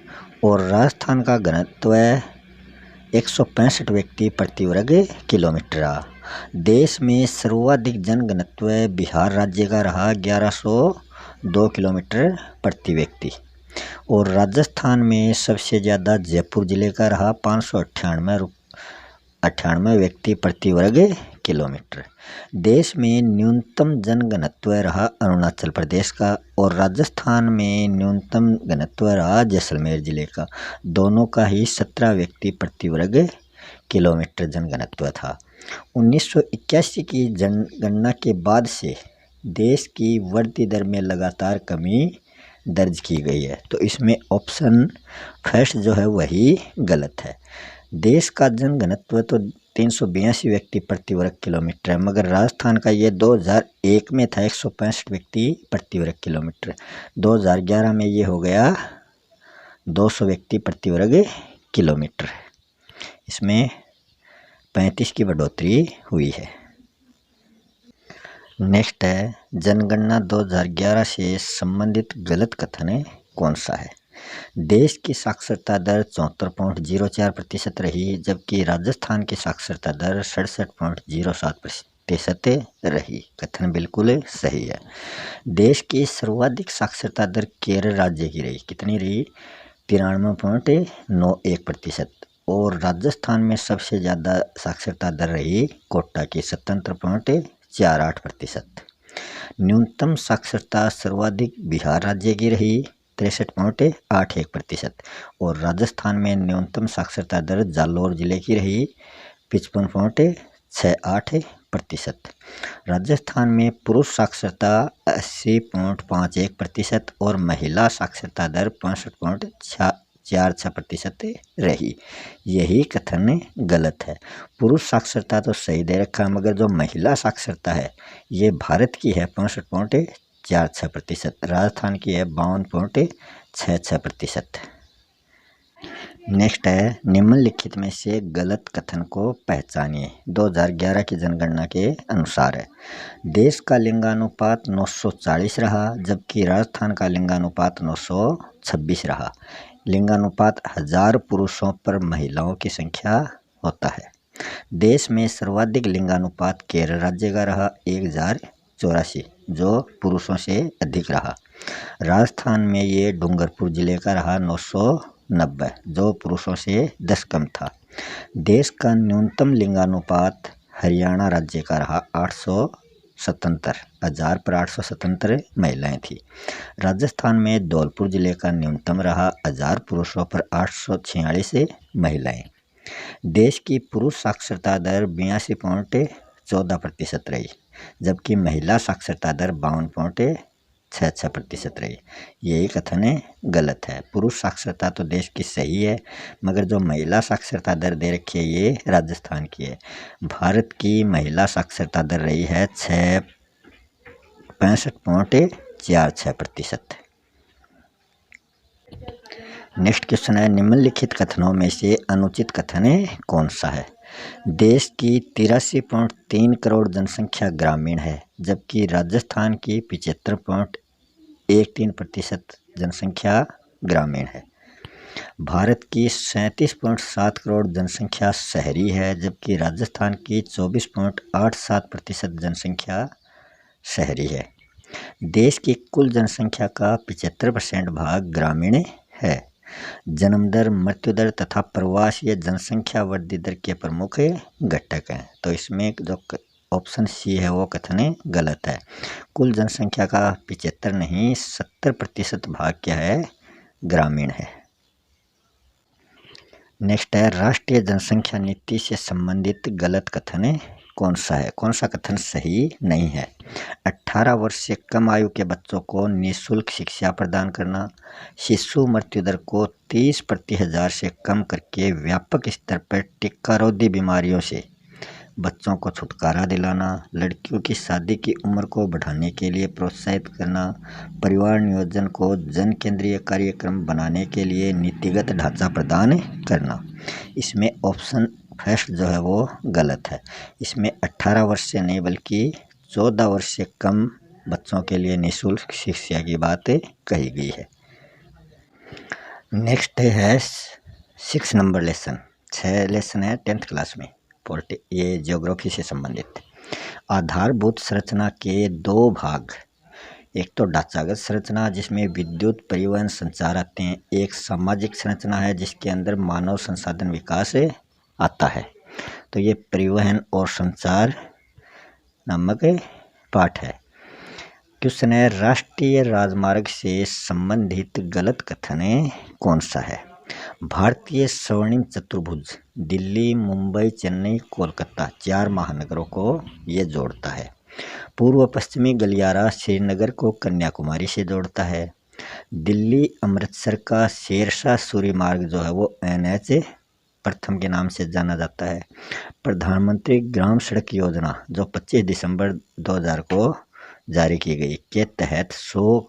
और राजस्थान का घनत्व 165 व्यक्ति प्रति वर्ग किलोमीटर रहा। देश में सर्वाधिक जनघनत्व बिहार राज्य का रहा 1102 किलोमीटर प्रति व्यक्ति और राजस्थान में सबसे ज़्यादा जयपुर जिले का रहा 598 व्यक्ति प्रति वर्ग किलोमीटर। देश में न्यूनतम जनघनत्व रहा अरुणाचल प्रदेश का और राजस्थान में न्यूनतम घनत्व रहा जैसलमेर जिले का। दोनों का ही 17 व्यक्ति प्रति वर्ग किलोमीटर जनघनत्व था। 1981 की जनगणना के बाद से देश की वृद्धि दर में लगातार कमी दर्ज की गई है, तो इसमें ऑप्शन फर्स्ट जो है वही गलत है। देश का जनघनत्व तो 382 व्यक्ति प्रति वर्ग किलोमीटर है, मगर राजस्थान का ये 2001 में था 165 व्यक्ति प्रति वर्ग किलोमीटर। 2011 में ये हो गया 200 व्यक्ति प्रति वर्ग किलोमीटर। इसमें 35 की बढ़ोतरी हुई है। नेक्स्ट है, जनगणना 2011 से संबंधित गलत कथन कौन सा है? देश की साक्षरता दर 74.04% रही, जबकि राजस्थान की साक्षरता दर 67.07% रही। कथन बिल्कुल सही है। देश की सर्वाधिक साक्षरता दर केरल राज्य की रही। कितनी रही? 93.91%। और राजस्थान में सबसे ज़्यादा साक्षरता दर रही कोटा की 77.48%। न्यूनतम साक्षरता सर्वाधिक बिहार राज्य की रही 63.81%। और राजस्थान में न्यूनतम साक्षरता दर जालौर जिले की रही 55.68%। राजस्थान में पुरुष साक्षरता 80.51% और महिला साक्षरता दर 65.46% रही। यही कथन गलत है। पुरुष साक्षरता तो सही दे रखा है, मगर जो महिला साक्षरता है ये भारत की है 65.46%, राजस्थान की है 52.66%। नेक्स्ट है, निम्नलिखित में से गलत कथन को पहचानिए। 2011 की जनगणना के अनुसार है, देश का लिंगानुपात 940 रहा, जबकि राजस्थान का लिंगानुपात 926 रहा। लिंगानुपात 1000 पुरुषों पर महिलाओं की संख्या होता है। देश में सर्वाधिक लिंगानुपात केरल राज्य का रहा 1084, जो पुरुषों से अधिक रहा। राजस्थान में ये डूंगरपुर जिले का रहा 990, जो पुरुषों से 10 कम था। देश का न्यूनतम लिंगानुपात हरियाणा राज्य का रहा 877, 1000 पर 877 महिलाएं थी। राजस्थान में धौलपुर जिले का न्यूनतम रहा 1000 पुरुषों पर 846 महिलाएं। देश की पुरुष साक्षरता दर 82.14% रही, जबकि महिला साक्षरता दर 52.66% रही। यही कथन गलत है। पुरुष साक्षरता तो देश की सही है, मगर जो महिला साक्षरता दर दे रखी है ये राजस्थान की है। भारत की महिला साक्षरता दर रही है 65.46%। नेक्स्ट क्वेश्चन है, निम्नलिखित कथनों में से अनुचित कथन कौन सा है? देश की 83.3 करोड़ जनसंख्या ग्रामीण है, जबकि राजस्थान की 75.13% जनसंख्या ग्रामीण है। भारत की 37.7 करोड़ जनसंख्या शहरी है, जबकि राजस्थान की 24.87% जनसंख्या शहरी है। देश की कुल जनसंख्या का 75% भाग ग्रामीण है। जन्म दर, मृत्यु दर तथा प्रवासीय जनसंख्या वृद्धि दर के प्रमुख घटक हैं। तो इसमें जो ऑप्शन सी है वो कथन गलत है। कुल जनसंख्या का 75 नहीं 70% भाग क्या है? ग्रामीण है। नेक्स्ट है, राष्ट्रीय जनसंख्या नीति से संबंधित गलत कथन कौन सा है? कौन सा कथन सही नहीं है? 18 वर्ष से कम आयु के बच्चों को निःशुल्क शिक्षा प्रदान करना, शिशु मृत्यु दर को 30 प्रति हजार से कम करके व्यापक स्तर पर टीकारोधी बीमारियों से बच्चों को छुटकारा दिलाना, लड़कियों की शादी की उम्र को बढ़ाने के लिए प्रोत्साहित करना, परिवार नियोजन को जन केंद्रीय कार्यक्रम बनाने के लिए नीतिगत ढांचा प्रदान करना। इसमें ऑप्शन फर्स्ट जो है वो गलत है। इसमें 18 वर्ष से नहीं बल्कि 14 वर्ष से कम बच्चों के लिए निःशुल्क शिक्षा की बात कही गई है। नेक्स्ट है 6 नंबर लेसन। 6 लेसन है 10th क्लास में, ये ज्योग्राफी से संबंधित। आधारभूत संरचना के 2 भाग, एक तो ढांचागत संरचना जिसमें विद्युत, परिवहन, संचार आते हैं। एक सामाजिक संरचना है जिसके अंदर मानव संसाधन विकास आता है। तो ये परिवहन और संचार नामक पाठ है। क्वेश्चन है, राष्ट्रीय राजमार्ग से संबंधित गलत कथन कौन सा है? भारतीय स्वर्णिम चतुर्भुज दिल्ली, मुंबई, चेन्नई, कोलकाता 4 महानगरों को ये जोड़ता है। पूर्व पश्चिमी गलियारा श्रीनगर को कन्याकुमारी से जोड़ता है। दिल्ली अमृतसर का शेरशाह सूरी मार्ग जो है वो NH प्रथम के नाम से जाना जाता है। प्रधानमंत्री ग्राम सड़क योजना जो 25 दिसंबर 2000 को जारी की गई के तहत 100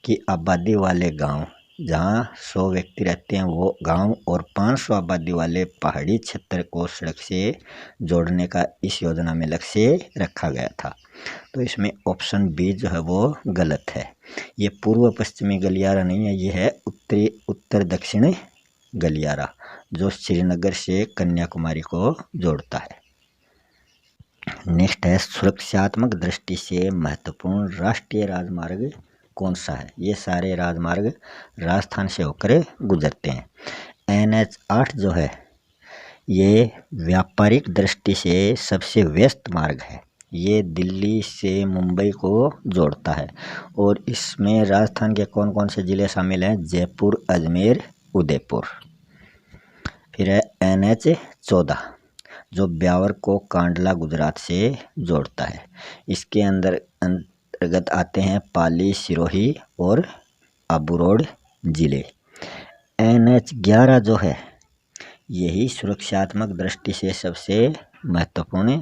की आबादी वाले गांव, जहां 100 व्यक्ति रहते हैं वो गांव, और 500 आबादी वाले पहाड़ी क्षेत्र को सड़क से जोड़ने का इस योजना में लक्ष्य रखा गया था। तो इसमें ऑप्शन बी जो है वो गलत है। ये पूर्व पश्चिमी गलियारा नहीं है, ये है उत्तर दक्षिण गलियारा जो श्रीनगर से कन्याकुमारी को जोड़ता है। नेक्स्ट है, सुरक्षात्मक दृष्टि से महत्वपूर्ण राष्ट्रीय राजमार्ग कौन सा है? ये सारे राजमार्ग राजस्थान से होकर गुजरते हैं। NH 8 जो है ये व्यापारिक दृष्टि से सबसे व्यस्त मार्ग है। ये दिल्ली से मुंबई को जोड़ता है, और इसमें राजस्थान के कौन कौन से ज़िले शामिल हैं? जयपुर, अजमेर, उदयपुर। फिर है NH 14 जो ब्यावर को कांडला गुजरात से जोड़ता है। इसके अंतर्गत आते हैं पाली, सिरोही और आबू रोड जिले। NH 11 जो है यही सुरक्षात्मक दृष्टि से सबसे महत्वपूर्ण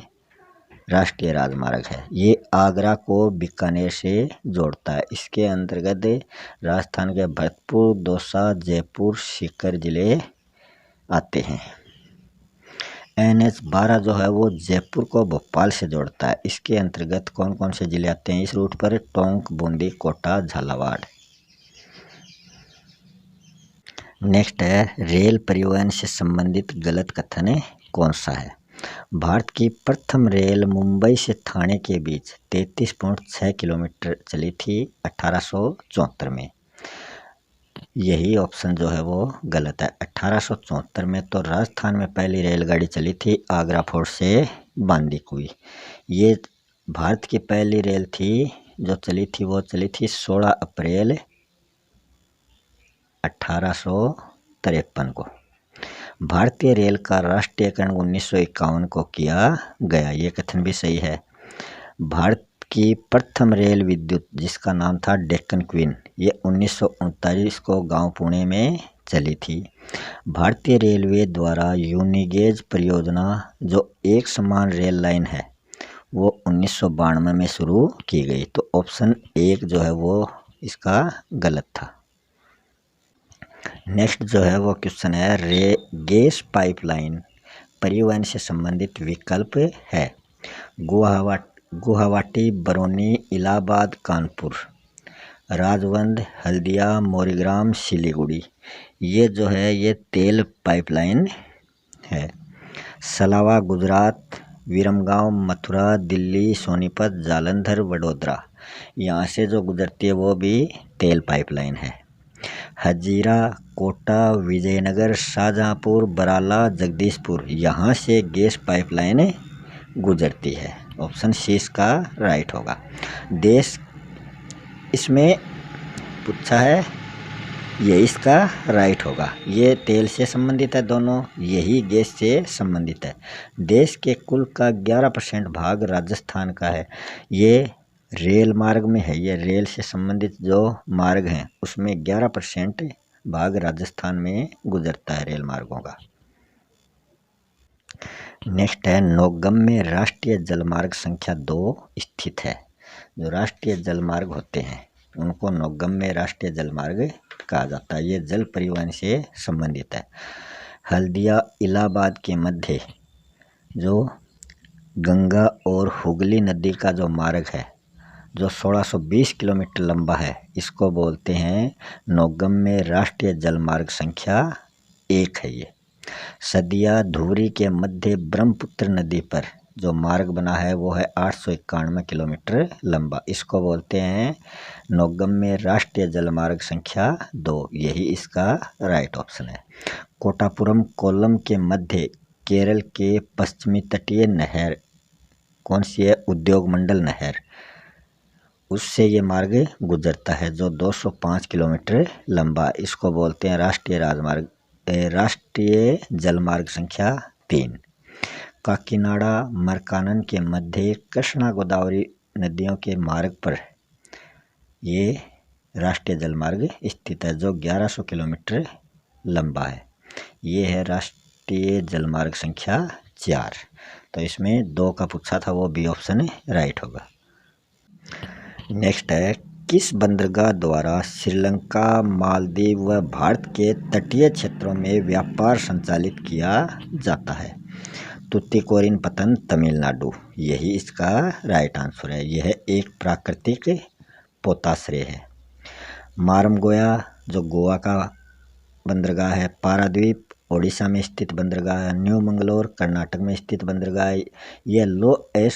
राष्ट्रीय राजमार्ग है। ये आगरा को बीकानेर से जोड़ता है। इसके अंतर्गत राजस्थान के भरतपुर, दौसा, जयपुर, सीकर जिले आते हैं। NH 12 जो है वो जयपुर को भोपाल से जोड़ता है। इसके अंतर्गत कौन कौन से जिले आते हैं इस रूट पर? टोंक, बूंदी, कोटा, झालावाड़। नेक्स्ट है, रेल परिवहन से संबंधित गलत कथन कौन सा है? भारत की प्रथम रेल मुंबई से ठाणे के बीच 33.6 किलोमीटर चली थी 1874 में। यही ऑप्शन जो है वो गलत है। 1874 में तो राजस्थान में पहली रेलगाड़ी चली थी आगरा फोर्ट से बांदीकुई। ये भारत की पहली रेल थी जो चली थी, वो चली थी 16 अप्रैल 1853 को। भारतीय रेल का राष्ट्रीयकरण 1951 को किया गया। ये कथन भी सही है। भारत की प्रथम रेल विद्युत जिसका नाम था डेक्कन क्वीन, ये 1939 को गांव पुणे में चली थी। भारतीय रेलवे द्वारा यूनिगेज परियोजना जो एक समान रेल लाइन है वो 1992 में शुरू की गई। तो ऑप्शन 1 जो है वो इसका गलत था। नेक्स्ट जो है वो क्वेश्चन है, गैस पाइपलाइन परिवहन से संबंधित विकल्प है। गुवाहाटी, बरौनी, इलाहाबाद, कानपुर, राजवंद, हल्दिया, मोरीग्राम, सिलीगुड़ी। ये जो है ये तेल पाइपलाइन है। सलावा गुजरात, विरमगांव, मथुरा, दिल्ली, सोनीपत, जालंधर, वडोदरा, यहाँ से जो गुजरती है वो भी तेल पाइपलाइन है। हजीरा, कोटा, विजयनगर, शाहजहाँपुर, बराला, जगदीशपुर, यहाँ से गैस पाइपलाइन गुजरती है। ऑप्शन सी इसका राइट होगा। देश इसमें पूछा है, ये इसका राइट होगा। ये तेल से संबंधित है दोनों, यही गैस से संबंधित है। देश के कुल का 11% भाग राजस्थान का है। ये रेल मार्ग में है। ये रेल से संबंधित जो मार्ग हैं उसमें 11% भाग राजस्थान में गुजरता है रेल मार्गों का। नेक्स्ट है, नौगम्य राष्ट्रीय जलमार्ग संख्या 2 स्थित है। जो राष्ट्रीय जलमार्ग होते हैं उनको नौगम्य राष्ट्रीय जलमार्ग कहा जाता है। ये जल परिवहन से संबंधित है। हल्दिया इलाहाबाद के मध्य जो गंगा और हुगली नदी का जो मार्ग है जो 1620 किलोमीटर लंबा है, इसको बोलते हैं नौगम्य राष्ट्रीय जलमार्ग संख्या 1 है। ये सदिया धुबरी के मध्य ब्रह्मपुत्र नदी पर जो मार्ग बना है वो है 891 किलोमीटर लंबा। इसको बोलते हैं नौगम्य राष्ट्रीय जलमार्ग संख्या 2। यही इसका राइट ऑप्शन है। कोटापुरम कोल्लम के मध्य केरल के पश्चिमी तटीय नहर कौन सी है? उद्योग मंडल नहर, उससे ये मार्ग गुजरता है जो 205 किलोमीटर लंबा। इसको बोलते हैं राष्ट्रीय जलमार्ग संख्या 3। काकीनाडा मरकानन के मध्य कृष्णा गोदावरी नदियों के मार्ग पर ये राष्ट्रीय जलमार्ग स्थित है जो 1100 किलोमीटर लंबा है। ये है राष्ट्रीय अंतर्राष्ट्रीय जलमार्ग संख्या 4। तो इसमें 2 का पूछा था, वो बी ऑप्शन राइट होगा। नेक्स्ट है, किस बंदरगाह द्वारा श्रीलंका, मालदीव व भारत के तटीय क्षेत्रों में व्यापार संचालित किया जाता है? तुतीकोरिन पत्तन, तमिलनाडु। यही इसका राइट आंसर है। यह एक प्राकृतिक पोताश्रय है। मारमगोया जो गोवा का बंदरगाह है, पारादीप ओडिशा में स्थित बंदरगाह है, न्यू मंगलोर कर्नाटक में स्थित बंदरगाह है, यह लोएस्ट